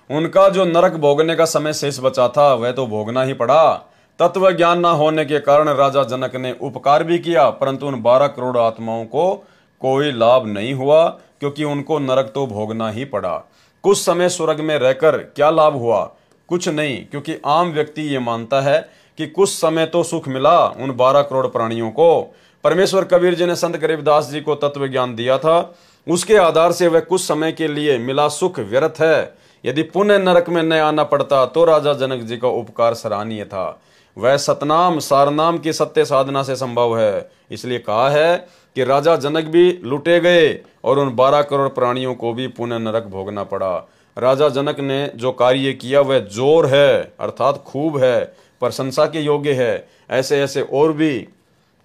उनका जो नरक भोगने का समय शेष बचा था वह तो भोगना ही पड़ा। तत्व ज्ञान न होने के कारण राजा जनक ने उपकार भी किया, परंतु उन 12 करोड़ आत्माओं को कोई लाभ नहीं हुआ, क्योंकि उनको नरक तो भोगना ही पड़ा। कुछ समय स्वर्ग में रहकर क्या लाभ हुआ? कुछ नहीं, क्योंकि आम व्यक्ति ये मानता है कि कुछ समय तो सुख मिला उन 12 करोड़ प्राणियों को। परमेश्वर कबीर जी ने संत गरीबदास जी को तत्व ज्ञान दिया था, उसके आधार से वह कुछ समय के लिए मिला सुख व्यर्थ है। यदि पुण्य नरक में न आना पड़ता तो राजा जनक जी का उपकार सराहनीय था। वह सतनाम सारनाम की सत्य साधना से संभव है। इसलिए कहा है कि राजा जनक भी लुटे गए और उन 12 करोड़ प्राणियों को भी पुण्य नरक भोगना पड़ा। राजा जनक ने जो कार्य किया वह जोर है, अर्थात खूब है, प्रशंसा के योग्य है। ऐसे ऐसे और भी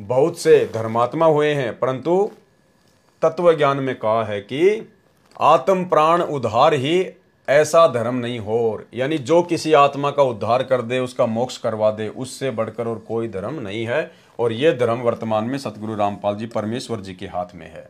बहुत से धर्मात्मा हुए हैं, परंतु तत्व ज्ञान में कहा है कि आत्म प्राण उद्धार ही ऐसा धर्म नहीं हो, यानी जो किसी आत्मा का उद्धार कर दे, उसका मोक्ष करवा दे, उससे बढ़कर और कोई धर्म नहीं है। और यह धर्म वर्तमान में सतगुरु रामपाल जी परमेश्वर जी के हाथ में है।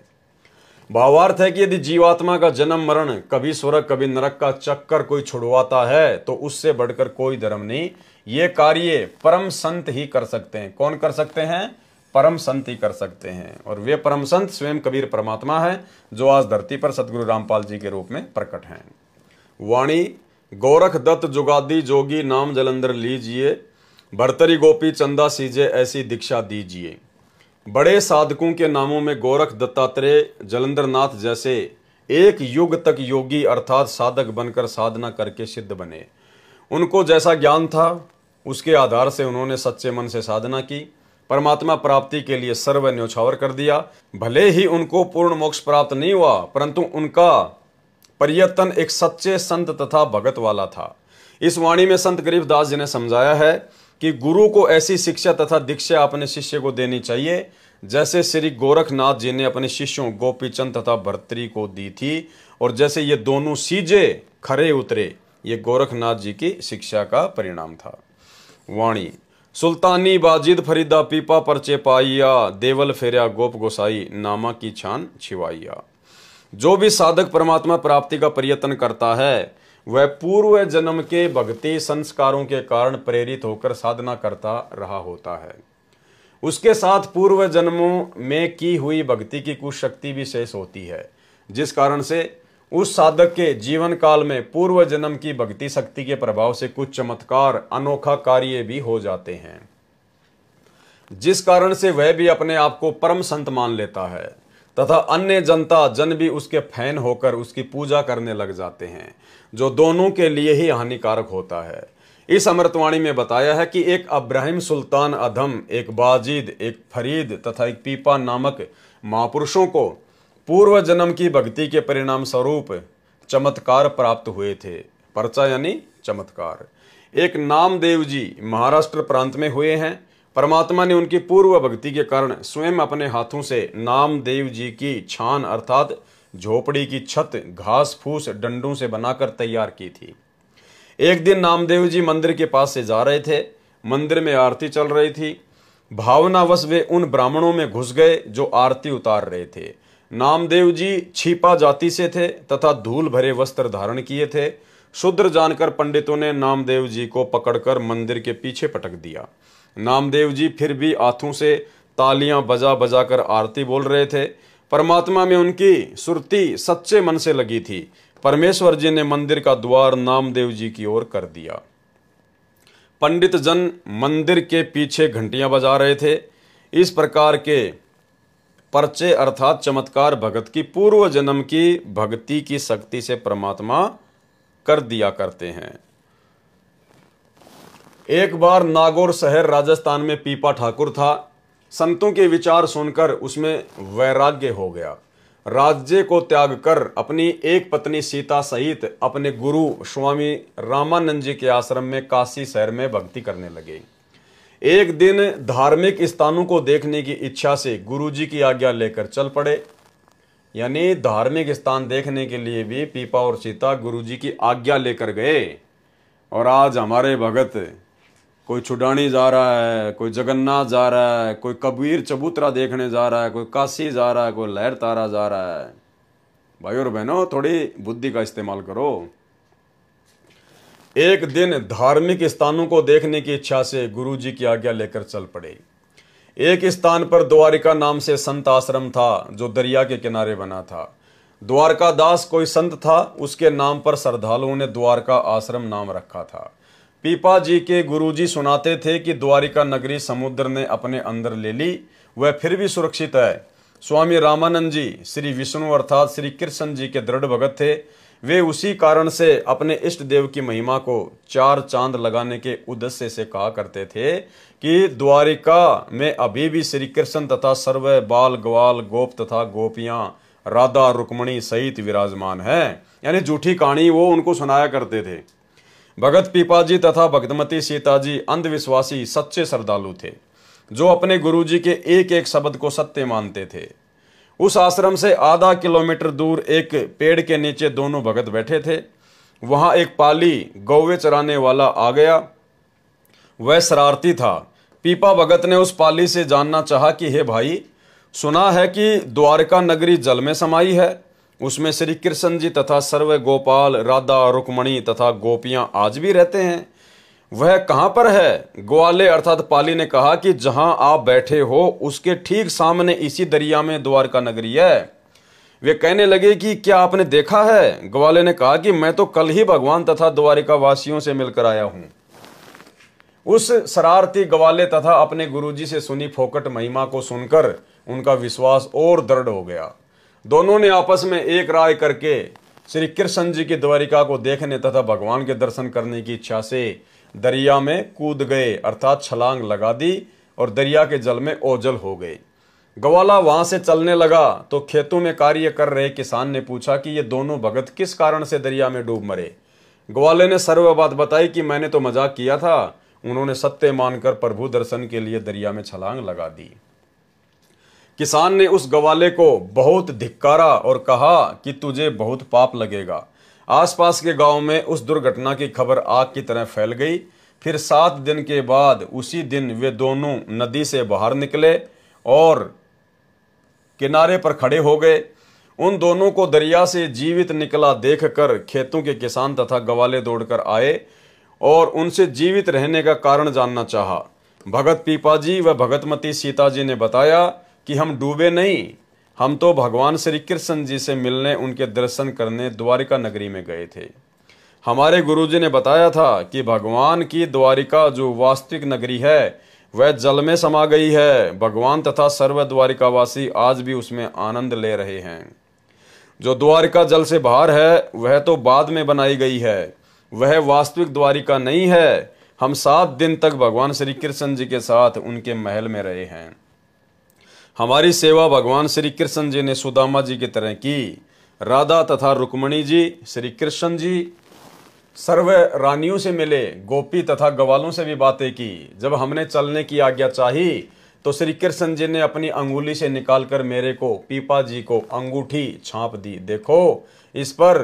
भावार्थ है कि यदि जीवात्मा का जन्म मरण, कभी स्वर्ग कभी नरक का चक्कर कोई छुड़वाता है तो उससे बढ़कर कोई धर्म नहीं। ये कार्य परम संत ही कर सकते हैं। कौन कर सकते हैं? परम संत ही कर सकते हैं। और वे परम संत स्वयं कबीर परमात्मा है, जो आज धरती पर सतगुरु रामपाल जी के रूप में प्रकट हैं। वाणी गोरख दत्त जुगादी जोगी नाम जलंधर लीजिए, भरतरी गोपी चंदा सीजे ऐसी दीक्षा दीजिए। बड़े साधकों के नामों में गोरख दत्तात्रेय जलंधर नाथ जैसे एक युग तक योगी अर्थात साधक बनकर साधना करके सिद्ध बने। उनको जैसा ज्ञान था उसके आधार से उन्होंने सच्चे मन से साधना की, परमात्मा प्राप्ति के लिए सर्व न्योछावर कर दिया। भले ही उनको पूर्ण मोक्ष प्राप्त नहीं हुआ, परंतु उनका प्रयत्न एक सच्चे संत तथा भगत वाला था। इस वाणी में संत गरीबदास जी ने समझाया है कि गुरु को ऐसी शिक्षा तथा दीक्षा अपने शिष्य को देनी चाहिए जैसे श्री गोरखनाथ जी ने अपने शिष्यों गोपीचंद तथा भर्तरी को दी थी, और जैसे ये दोनों सीजे खरे उतरे, ये गोरखनाथ जी की शिक्षा का परिणाम था। वाणी सुल्तानी बाजिद फरीदा पीपा परचे पाइया, देवल फेरिया गोप गोसाई नामा की छान छिवाइया। जो भी साधक परमात्मा प्राप्ति का प्रयत्न करता है वह पूर्व जन्म के भक्ति संस्कारों के कारण प्रेरित होकर साधना करता रहा होता है। उसके साथ पूर्व जन्मों में की हुई भक्ति की कुछ शक्ति भी शेष होती है, जिस कारण से उस साधक के जीवन काल में पूर्व जन्म की भक्ति शक्ति के प्रभाव से कुछ चमत्कार अनोखा कार्य भी हो जाते हैं, जिस कारण से वह भी अपने आप को परम संत मान लेता है तथा अन्य जनता जन भी उसके फैन होकर उसकी पूजा करने लग जाते हैं, जो दोनों के लिए ही हानिकारक होता है। इस अमृतवाणी में बताया है कि एक अब्राहिम सुल्तान अधम, एक बाजिद, एक फरीद तथा एक पीपा नामक महापुरुषों को पूर्व जन्म की भक्ति के परिणाम स्वरूप चमत्कार प्राप्त हुए थे। पर्चा यानी चमत्कार। एक नामदेव जी महाराष्ट्र प्रांत में हुए हैं। परमात्मा ने उनकी पूर्व भक्ति के कारण स्वयं अपने हाथों से नामदेव जी की छान अर्थात झोपड़ी की छत घास फूस डंडों से बनाकर तैयार की थी। एक दिन नामदेव जी मंदिर के पास से जा रहे थे। मंदिर में आरती चल रही थी। भावनावश वे उन ब्राह्मणों में घुस गए जो आरती उतार रहे थे। नामदेव जी छिपा जाति से थे तथा धूल भरे वस्त्र धारण किए थे। शूद्र जानकर पंडितों ने नामदेव जी को पकड़कर मंदिर के पीछे पटक दिया। नामदेव जी फिर भी हाथों से तालियां बजा बजा कर आरती बोल रहे थे। परमात्मा में उनकी सुरती सच्चे मन से लगी थी। परमेश्वर जी ने मंदिर का द्वार नामदेव जी की ओर कर दिया। पंडित जन मंदिर के पीछे घंटियां बजा रहे थे। इस प्रकार के पर्चे अर्थात चमत्कार भगत की पूर्व जन्म की भक्ति की शक्ति से परमात्मा कर दिया करते हैं। एक बार नागौर शहर राजस्थान में पीपा ठाकुर था। संतों के विचार सुनकर उसमें वैराग्य हो गया। राज्य को त्याग कर अपनी एक पत्नी सीता सहित अपने गुरु स्वामी रामानंद जी के आश्रम में काशी शहर में भक्ति करने लगे। एक दिन धार्मिक स्थानों को देखने की इच्छा से गुरु जी की आज्ञा लेकर चल पड़े। यानी धार्मिक स्थान देखने के लिए भी पीपा और सीता गुरु जी की आज्ञा लेकर गए। और आज हमारे भगत कोई छुडानी जा रहा है, कोई जगन्नाथ जा रहा है, कोई कबीर चबूतरा देखने जा रहा है, कोई काशी जा रहा है, कोई लहर तारा जा रहा है। भाई और बहनों, थोड़ी बुद्धि का इस्तेमाल करो। एक दिन धार्मिक स्थानों को देखने की इच्छा से गुरु जी की आज्ञा लेकर चल पड़े। एक स्थान पर द्वारिका नाम से संत आश्रम था, जो दरिया के किनारे बना था। द्वारका दास कोई संत था, उसके नाम पर श्रद्धालुओं ने द्वारका आश्रम नाम रखा था। पीपा जी के गुरुजी सुनाते थे कि द्वारिका नगरी समुद्र ने अपने अंदर ले ली, वह फिर भी सुरक्षित है। स्वामी रामानंद जी श्री विष्णु अर्थात श्री कृष्ण जी के दृढ़ भगत थे। वे उसी कारण से अपने इष्ट देव की महिमा को 4 चांद लगाने के उद्देश्य से कहा करते थे कि द्वारिका में अभी भी श्री कृष्ण तथा सर्व बाल ग्वाल गोप तथा गोपियां राधा रुक्मणी सहित विराजमान है। यानी झूठी कहानी वो उनको सुनाया करते थे। भगत पीपाजी तथा भक्तमती सीता जी अंधविश्वासी सच्चे श्रद्धालु थे, जो अपने गुरुजी के एक एक शब्द को सत्य मानते थे। उस आश्रम से आधा किलोमीटर दूर एक पेड़ के नीचे दोनों भगत बैठे थे। वहां एक पाली गौवे चराने वाला आ गया। वह शरारती था। पीपा भगत ने उस पाली से जानना चाहा कि हे भाई, सुना है कि द्वारका नगरी जल में समाई है, उसमें श्री कृष्ण जी तथा सर्व गोपाल राधा रुक्मणी तथा गोपियां आज भी रहते हैं, वह कहां पर है? ग्वाले अर्थात पाली ने कहा कि जहां आप बैठे हो उसके ठीक सामने इसी दरिया में द्वारका नगरी है। वे कहने लगे कि क्या आपने देखा है? ग्वाले ने कहा कि मैं तो कल ही भगवान तथा द्वारिका वासियों से मिलकर आया हूं। उस शरारती ग्वाले तथा अपने गुरुजी से सुनी फोकट महिमा को सुनकर उनका विश्वास और दृढ़ हो गया। दोनों ने आपस में एक राय करके श्री कृष्ण जी की द्वारिका को देखने तथा भगवान के दर्शन करने की इच्छा से दरिया में कूद गए अर्थात छलांग लगा दी और दरिया के जल में ओझल हो गए। ग्वाला वहां से चलने लगा तो खेतों में कार्य कर रहे किसान ने पूछा कि ये दोनों भगत किस कारण से दरिया में डूब मरे। ग्वाले ने सर्व बात बताई कि मैंने तो मजाक किया था। उन्होंने सत्य मानकर प्रभु दर्शन के लिए दरिया में छलांग लगा दी। किसान ने उस ग्वाले को बहुत धिक्कारा और कहा कि तुझे बहुत पाप लगेगा। आसपास के गांव में उस दुर्घटना की खबर आग की तरह फैल गई। फिर 7 दिन के बाद उसी दिन वे दोनों नदी से बाहर निकले और किनारे पर खड़े हो गए। उन दोनों को दरिया से जीवित निकला देखकर खेतों के किसान तथा गवाले दौड़कर आए और उनसे जीवित रहने का कारण जानना चाहा। भगत पीपाजी व भगतमती सीता जी ने बताया कि हम डूबे नहीं, हम तो भगवान श्री कृष्ण जी से मिलने, उनके दर्शन करने द्वारिका नगरी में गए थे। हमारे गुरुजी ने बताया था कि भगवान की द्वारिका जो वास्तविक नगरी है वह जल में समा गई है। भगवान तथा सर्व द्वारिकावासी आज भी उसमें आनंद ले रहे हैं। जो द्वारिका जल से बाहर है वह तो बाद में बनाई गई है, वह वास्तविक द्वारिका नहीं है। हम 7 दिन तक भगवान श्री कृष्ण जी के साथ उनके महल में रहे हैं। हमारी सेवा भगवान श्री कृष्ण जी ने सुदामा जी की तरह की। राधा तथा रुक्मणी जी, श्री कृष्ण जी सर्व रानियों से मिले, गोपी तथा गवालों से भी बातें की। जब हमने चलने की आज्ञा चाही तो श्री कृष्ण जी ने अपनी अंगुली से निकालकर मेरे को, पीपा जी को अंगूठी छाप दी। देखो, इस पर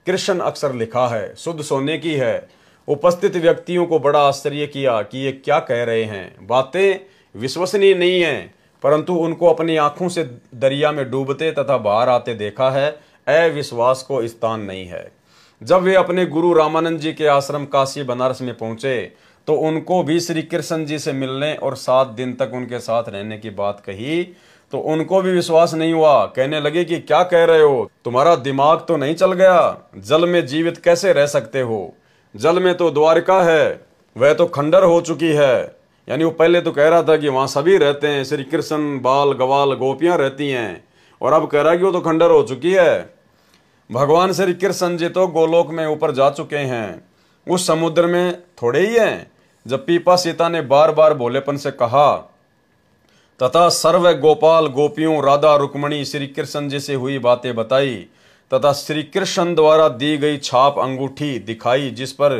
कृष्ण अक्षर लिखा है, शुद्ध सोने की है। उपस्थित व्यक्तियों को बड़ा आश्चर्य किया कि ये क्या कह रहे हैं। बातें विश्वसनीय नहीं है, परंतु उनको अपनी आंखों से दरिया में डूबते तथा बाहर आते देखा है। अविश्वास को स्थान नहीं है। जब वे अपने गुरु रामानंद जी के आश्रम काशी बनारस में पहुंचे तो उनको भी श्री कृष्ण जी से मिलने और 7 दिन तक उनके साथ रहने की बात कही तो उनको भी विश्वास नहीं हुआ। कहने लगे कि क्या कह रहे हो, तुम्हारा दिमाग तो नहीं चल गया? जल में जीवित कैसे रह सकते हो? जल में तो द्वारिका है, वह तो खंडर हो चुकी है। यानी वो पहले तो कह रहा था कि वहां सभी रहते हैं, श्री कृष्ण, बाल गवाल गोपियां रहती हैं, और अब कह रहा है कि वो तो खंडर हो चुकी है। भगवान श्री कृष्ण जी तो गोलोक में ऊपर जा चुके हैं, उस समुद्र में थोड़े ही हैं। जब पीपा सीता ने बार बार भोलेपन से कहा तथा सर्व गोपाल गोपियों, राधा रुक्मणी, श्री कृष्ण जी से हुई बातें बताई तथा श्री कृष्ण द्वारा दी गई छाप अंगूठी दिखाई जिस पर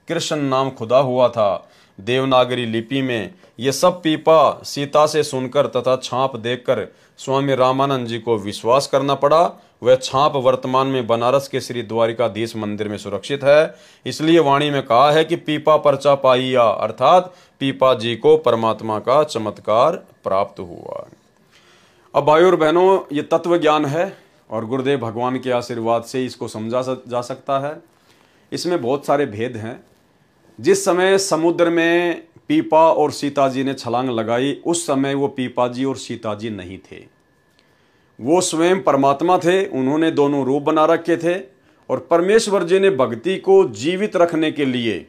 कृष्ण नाम खुदा हुआ था देवनागरी लिपि में, ये सब पीपा सीता से सुनकर तथा छाप देखकर स्वामी रामानंद जी को विश्वास करना पड़ा। वह छाप वर्तमान में बनारस के श्री द्वारिकाधीश मंदिर में सुरक्षित है। इसलिए वाणी में कहा है कि पीपा परचा पाइया, अर्थात पीपा जी को परमात्मा का चमत्कार प्राप्त हुआ। अब भाइयों और बहनों, ये तत्व ज्ञान है और गुरुदेव भगवान के आशीर्वाद से इसको समझा जा सकता है। इसमें बहुत सारे भेद हैं। जिस समय समुद्र में पीपा और सीता जी ने छलांग लगाई उस समय वो पीपा जी और सीता जी नहीं थे, वो स्वयं परमात्मा थे। उन्होंने दोनों रूप बना रखे थे और परमेश्वर जी ने भक्ति को जीवित रखने के लिए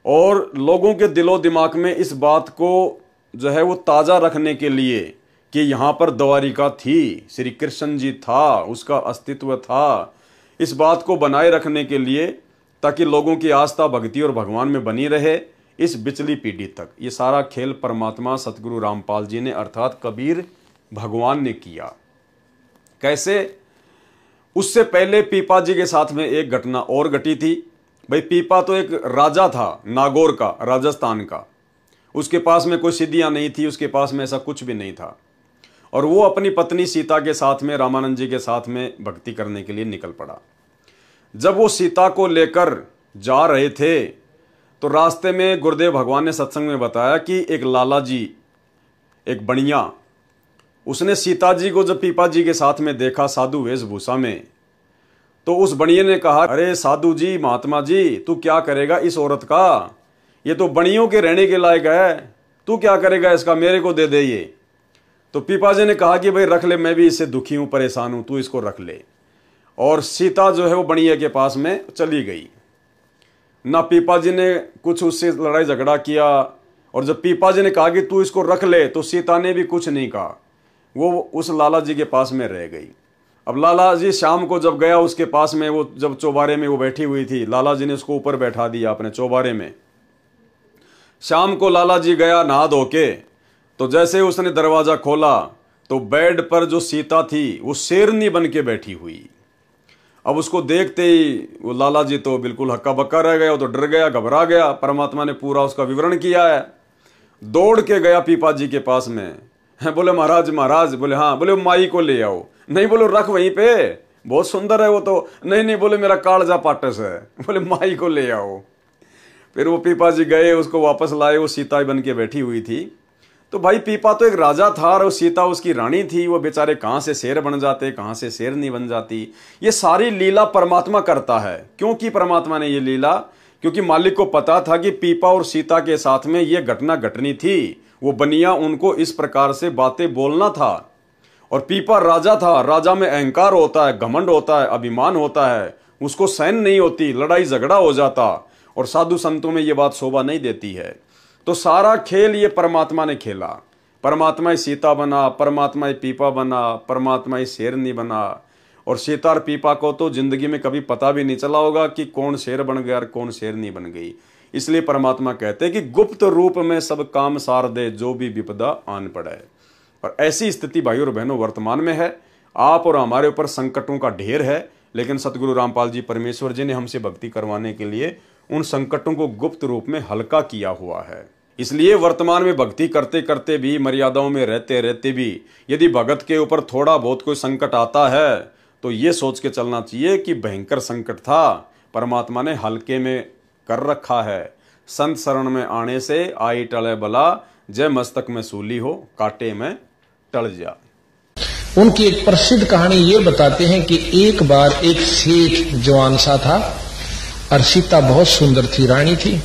और लोगों के दिलो दिमाग में इस बात को जो है वो ताज़ा रखने के लिए कि यहाँ पर द्वारिका थी, श्री कृष्ण जी था, उसका अस्तित्व था, इस बात को बनाए रखने के लिए ताकि लोगों की आस्था भक्ति और भगवान में बनी रहे इस बिचली पीढ़ी तक। ये सारा खेल परमात्मा सतगुरु रामपाल जी ने अर्थात कबीर भगवान ने किया। कैसे? उससे पहले पीपा जी के साथ में एक घटना और घटी थी। भाई पीपा तो एक राजा था, नागौर का, राजस्थान का। उसके पास में कोई सिद्धियां नहीं थी, उसके पास में ऐसा कुछ भी नहीं था, और वो अपनी पत्नी सीता के साथ में रामानंद जी के साथ में भक्ति करने के लिए निकल पड़ा। जब वो सीता को लेकर जा रहे थे तो रास्ते में गुरुदेव भगवान ने सत्संग में बताया कि एक लाला जी, एक बनिया, उसने सीता जी को जब पीपा जी के साथ में देखा साधु वेशभूषा में, तो उस बनिए ने कहा, अरे साधु जी, महात्मा जी, तू क्या करेगा इस औरत का? ये तो बनियों के रहने के लायक है, तू क्या करेगा इसका? मेरे को दे दे ये। तो पीपा जी ने कहा कि भाई रख ले, मैं भी इससे दुखी हूं, परेशान हूं, तू इसको रख ले। और सीता जो है वो बनिए के पास में चली गई। ना पीपा जी ने कुछ उससे लड़ाई झगड़ा किया, और जब पीपा जी ने कहा कि तू इसको रख ले तो सीता ने भी कुछ नहीं कहा, वो उस लाला जी के पास में रह गई। अब लाला जी शाम को जब गया उसके पास में, वो जब चौबारे में वो बैठी हुई थी, लाला जी ने उसको ऊपर बैठा दिया अपने चौबारे में। शाम को लाला जी गया नहा धो के, तो जैसे उसने दरवाजा खोला तो बेड पर जो सीता थी वो शेरनी बन के बैठी हुई। अब उसको देखते ही वो लाला जी तो बिल्कुल हक्का बक्का रह गया, वो तो डर गया, घबरा गया। परमात्मा ने पूरा उसका विवरण किया है। दौड़ के गया पीपा जी के पास में, बोले महाराज महाराज, बोले हाँ, बोले माई को ले आओ। नहीं, बोले रख वहीं पे, बहुत सुंदर है वो तो। नहीं नहीं, बोले मेरा कालजा पाटस है, बोले माई को ले आओ। फिर वो पीपा जी गए, उसको वापस लाए, वो सीता बन के बैठी हुई थी। तो भाई पीपा तो एक राजा था और सीता उसकी रानी थी, वो बेचारे कहाँ से शेर बन जाते, कहाँ से शेर नहीं बन जाती। ये सारी लीला परमात्मा करता है। क्यों की परमात्मा ने ये लीला? क्योंकि मालिक को पता था कि पीपा और सीता के साथ में ये घटना घटनी थी। वो बनिया उनको इस प्रकार से बातें बोलना था। और पीपा राजा था, राजा में अहंकार होता है, घमंड होता है, अभिमान होता है, उसको सहन नहीं होती, लड़ाई झगड़ा हो जाता। और साधु संतों में ये बात शोभा नहीं देती है। तो सारा खेल ये परमात्मा ने खेला। परमात्मा ही सीता बना, परमात्मा ही पीपा बना, परमात्मा ही शेरनी बना। और सीता और पीपा को तो जिंदगी में कभी पता भी नहीं चला होगा कि कौन शेर बन गया और कौन शेरनी बन गई। इसलिए परमात्मा कहते हैं कि गुप्त रूप में सब काम सार दे, जो भी विपदा आन पड़े। और ऐसी स्थिति भाई और बहनों वर्तमान में है। आप और हमारे ऊपर संकटों का ढेर है, लेकिन सतगुरु रामपाल जी परमेश्वर जी ने हमसे भक्ति करवाने के लिए उन संकटों को गुप्त रूप में हल्का किया हुआ है। इसलिए वर्तमान में भक्ति करते करते भी, मर्यादाओं में रहते रहते भी, यदि भगत के ऊपर थोड़ा बहुत कोई संकट आता है तो ये सोच के चलना चाहिए कि भयंकर संकट था, परमात्मा ने हल्के में कर रखा है। संत शरण में आने से आई टले बला, जय मस्तक में सूली हो, कांटे में टल जा। उनकी एक प्रसिद्ध कहानी ये बताते हैं कि एक बार एक सेठ जवान सा था और सीता बहुत सुंदर थी, रानी थी।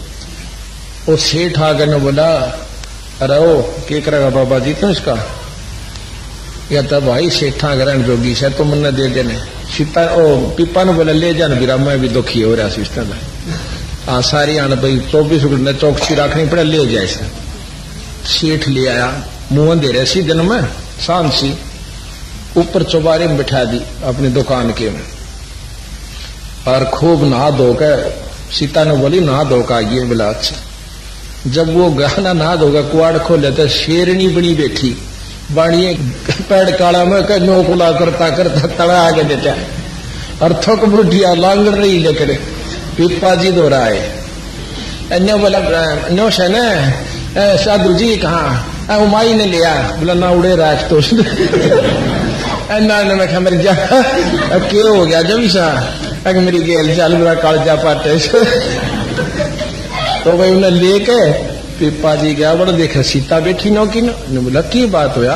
वो सेठ आगे ने बोला, अरे ओ क्या करेगा बाबा जी तो इसका? या तो भाई सेठा ग्रहण जोगी से तो मन दे देने। सीता ओ पीपा ने बोला, ले जान बिरा, मैं भी दुखी हो रहा सिस्टम में। हाँ सारी आने भाई 24 घंटे चौकसी रखनी पड़े, ले जाए। सेठ ले आया, मुंह अंधेरे सी दिन में, शांत सी, ऊपर चौबारे में बिठा दी अपनी दुकान के में। और खूब नहा धोकर, सीता ने बोली नहा धोकर आइए। बोला अच्छा। जब वो गहना नहा धोकर कुआड़ खोले तो शेरनी बनी बैठी, बाणिए पैड़ काला में नोकुला करता करता तड़ा आगे देता और थक बुढ़िया लांगड़ रही लेकर पीपा जी दो रहा है। बोला नो से न साधु जी कहाँ? उमाई ने लिया। बोला ना उड़े राज तो मैं मेरी जा क्यों हो गया जब सा अगर मेरी गेल चाल बुरा कालजा पाटे। तो भाई उन्हें लेके पीपा जी गया, बड़ा देखा सीता बैठी नो की नो। बोला की बात होया?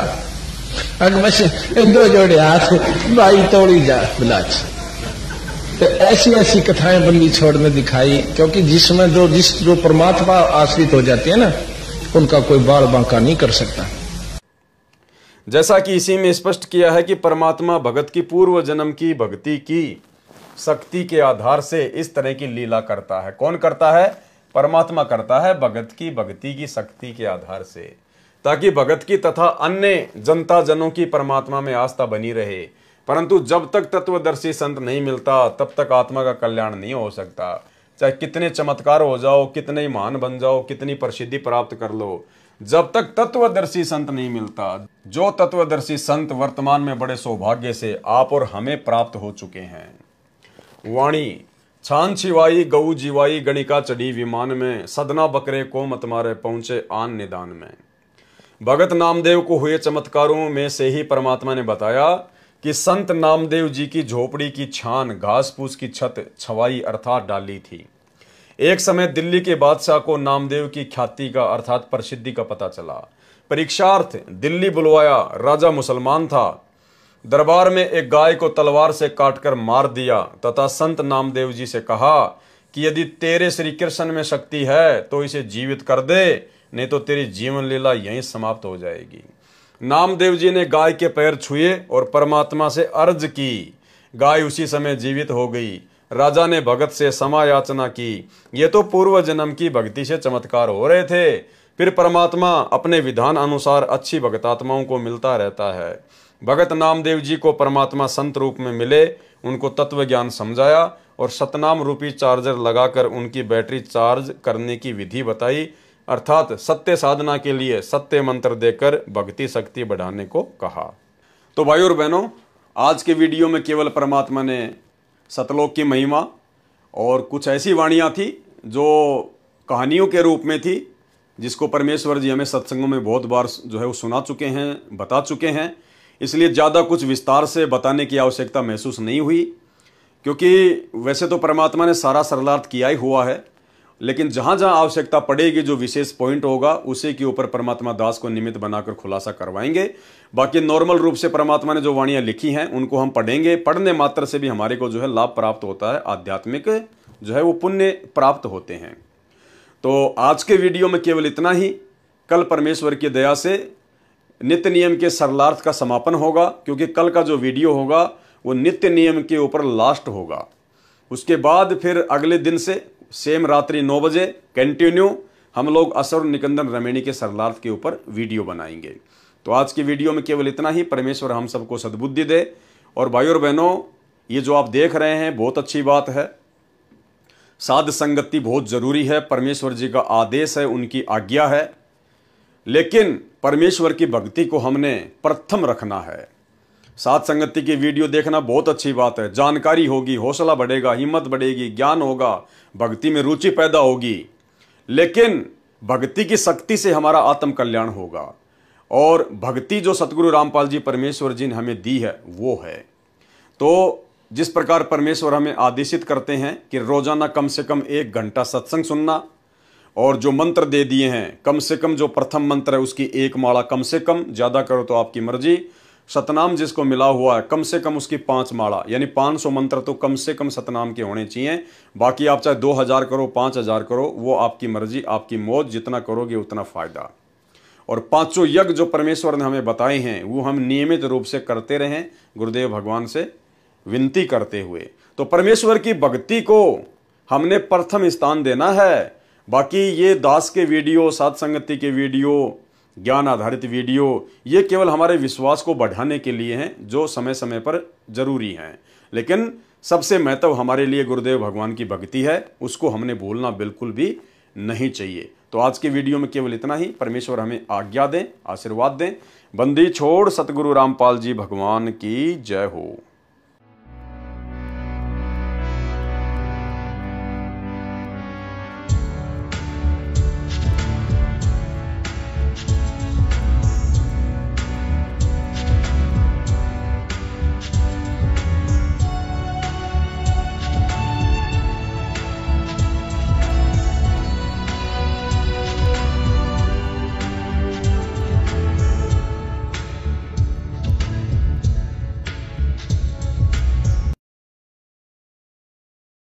अगर बस दो जोड़े हाथ भाई तोड़ी जा। बोला तो ऐसी ऐसी कथाएं बंदी छोड़ने दिखाई, क्योंकि जिसमें जो परमात्मा आश्रित हो जाते हैं ना, उनका कोई बाल बांका नहीं कर सकता। जैसा कि इसी में स्पष्ट किया है कि परमात्मा भगत की पूर्व जन्म की भक्ति की शक्ति के आधार से इस तरह की लीला करता है। कौन करता है? परमात्मा करता है, भगत की भक्ति की शक्ति के आधार से, ताकि भगत की तथा अन्य जनता जनों की परमात्मा में आस्था बनी रहे। परंतु जब तक तत्वदर्शी संत नहीं मिलता, तब तक आत्मा का कल्याण नहीं हो सकता। चाहे कितने चमत्कार हो जाओ, कितने ही महान बन जाओ, कितनी प्रसिद्धि प्राप्त कर लो, जब तक तत्वदर्शी संत नहीं मिलता, जो तत्वदर्शी संत वर्तमान में बड़े सौभाग्य से आप और हमें प्राप्त हो चुके हैं। वाणी छान छिवाई गऊ जीवाई, गणिका चढ़ी विमान में, सदना बकरे को मत मारे, पहुंचे आन निदान में। भगत नामदेव को हुए चमत्कारों में से ही परमात्मा ने बताया कि संत नामदेव जी की झोपड़ी की छान घास फूस की छत छवाई अर्थात डाली थी। एक समय दिल्ली के बादशाह को नामदेव की ख्याति का अर्थात प्रसिद्धि का पता चला। परीक्षार्थ दिल्ली बुलवाया। राजा मुसलमान था। दरबार में एक गाय को तलवार से काटकर मार दिया तथा संत नामदेव जी से कहा कि यदि तेरे श्री कृष्ण में शक्ति है तो इसे जीवित कर दे, नहीं तो तेरी जीवन लीला यहीं समाप्त हो जाएगी। नामदेव जी ने गाय के पैर छुए और परमात्मा से अर्ज की। गाय उसी समय जीवित हो गई। राजा ने भगत से क्षमा याचना की। ये तो पूर्व जन्म की भक्ति से चमत्कार हो रहे थे। फिर परमात्मा अपने विधान अनुसार अच्छी भगतात्माओं को मिलता रहता है। भगत नामदेव जी को परमात्मा संत रूप में मिले, उनको तत्व ज्ञान समझाया और सतनाम रूपी चार्जर लगाकर उनकी बैटरी चार्ज करने की विधि बताई, अर्थात सत्य साधना के लिए सत्य मंत्र देकर भक्ति शक्ति बढ़ाने को कहा। तो भाई और बहनों, आज के वीडियो में केवल परमात्मा ने सतलोक की महिमा और कुछ ऐसी वाणियाँ थी जो कहानियों के रूप में थी, जिसको परमेश्वर जी हमें सत्संगों में बहुत बार जो है वो सुना चुके हैं, बता चुके हैं। इसलिए ज़्यादा कुछ विस्तार से बताने की आवश्यकता महसूस नहीं हुई, क्योंकि वैसे तो परमात्मा ने सारा सरलार्थ किया ही हुआ है। लेकिन जहां जहां आवश्यकता पड़ेगी, जो विशेष पॉइंट होगा, उसी के ऊपर परमात्मा दास को निमित्त बनाकर खुलासा करवाएंगे। बाकी नॉर्मल रूप से परमात्मा ने जो वाणियां लिखी हैं उनको हम पढ़ेंगे। पढ़ने मात्र से भी हमारे को जो है लाभ प्राप्त होता है, आध्यात्मिक जो है वो पुण्य प्राप्त होते हैं। तो आज के वीडियो में केवल इतना ही। कल परमेश्वर की दया से नित्य नियम के सरलार्थ का समापन होगा, क्योंकि कल का जो वीडियो होगा वो नित्य नियम के ऊपर लास्ट होगा। उसके बाद फिर अगले दिन से सेम रात्रि 9 बजे कंटिन्यू हम लोग असुर निकंदन रमेणी के सरलार्थ के ऊपर वीडियो बनाएंगे। तो आज की वीडियो में केवल इतना ही। परमेश्वर हम सबको सद्बुद्धि दे। और भाई और बहनों, ये जो आप देख रहे हैं बहुत अच्छी बात है। साध संगति बहुत जरूरी है, परमेश्वर जी का आदेश है, उनकी आज्ञा है। लेकिन परमेश्वर की भक्ति को हमने प्रथम रखना है। साध संगति की वीडियो देखना बहुत अच्छी बात है, जानकारी होगी, हौसला बढ़ेगा, हिम्मत बढ़ेगी, ज्ञान होगा, भक्ति में रुचि पैदा होगी। लेकिन भक्ति की शक्ति से हमारा आत्म कल्याण होगा। और भक्ति जो सतगुरु रामपाल जी परमेश्वर जी ने हमें दी है वो है। तो जिस प्रकार परमेश्वर हमें आदेशित करते हैं कि रोजाना कम से कम 1 घंटा सत्संग सुनना, और जो मंत्र दे दिए हैं कम से कम जो प्रथम मंत्र है उसकी 1 माला कम से कम, ज़्यादा करो तो आपकी मर्जी। सतनाम जिसको मिला हुआ है कम से कम उसकी 5 माला, यानी 500 मंत्र तो कम से कम सतनाम के होने चाहिए। बाकी आप चाहे 2000 करो, 5000 करो, वो आपकी मर्जी, आपकी मौज, जितना करोगे उतना फायदा। और 5 यज्ञ जो परमेश्वर ने हमें बताए हैं वो हम नियमित रूप से करते रहें, गुरुदेव भगवान से विनती करते हुए। तो परमेश्वर की भक्ति को हमने प्रथम स्थान देना है। बाकी ये दास के वीडियो, साध संगति के वीडियो, ज्ञान आधारित वीडियो, ये केवल हमारे विश्वास को बढ़ाने के लिए हैं, जो समय समय पर जरूरी हैं। लेकिन सबसे महत्व हमारे लिए गुरुदेव भगवान की भक्ति है, उसको हमने भूलना बिल्कुल भी नहीं चाहिए। तो आज के वीडियो में केवल इतना ही। परमेश्वर हमें आज्ञा दें, आशीर्वाद दें। बंदी छोड़ सतगुरु रामपाल जी भगवान की जय हो।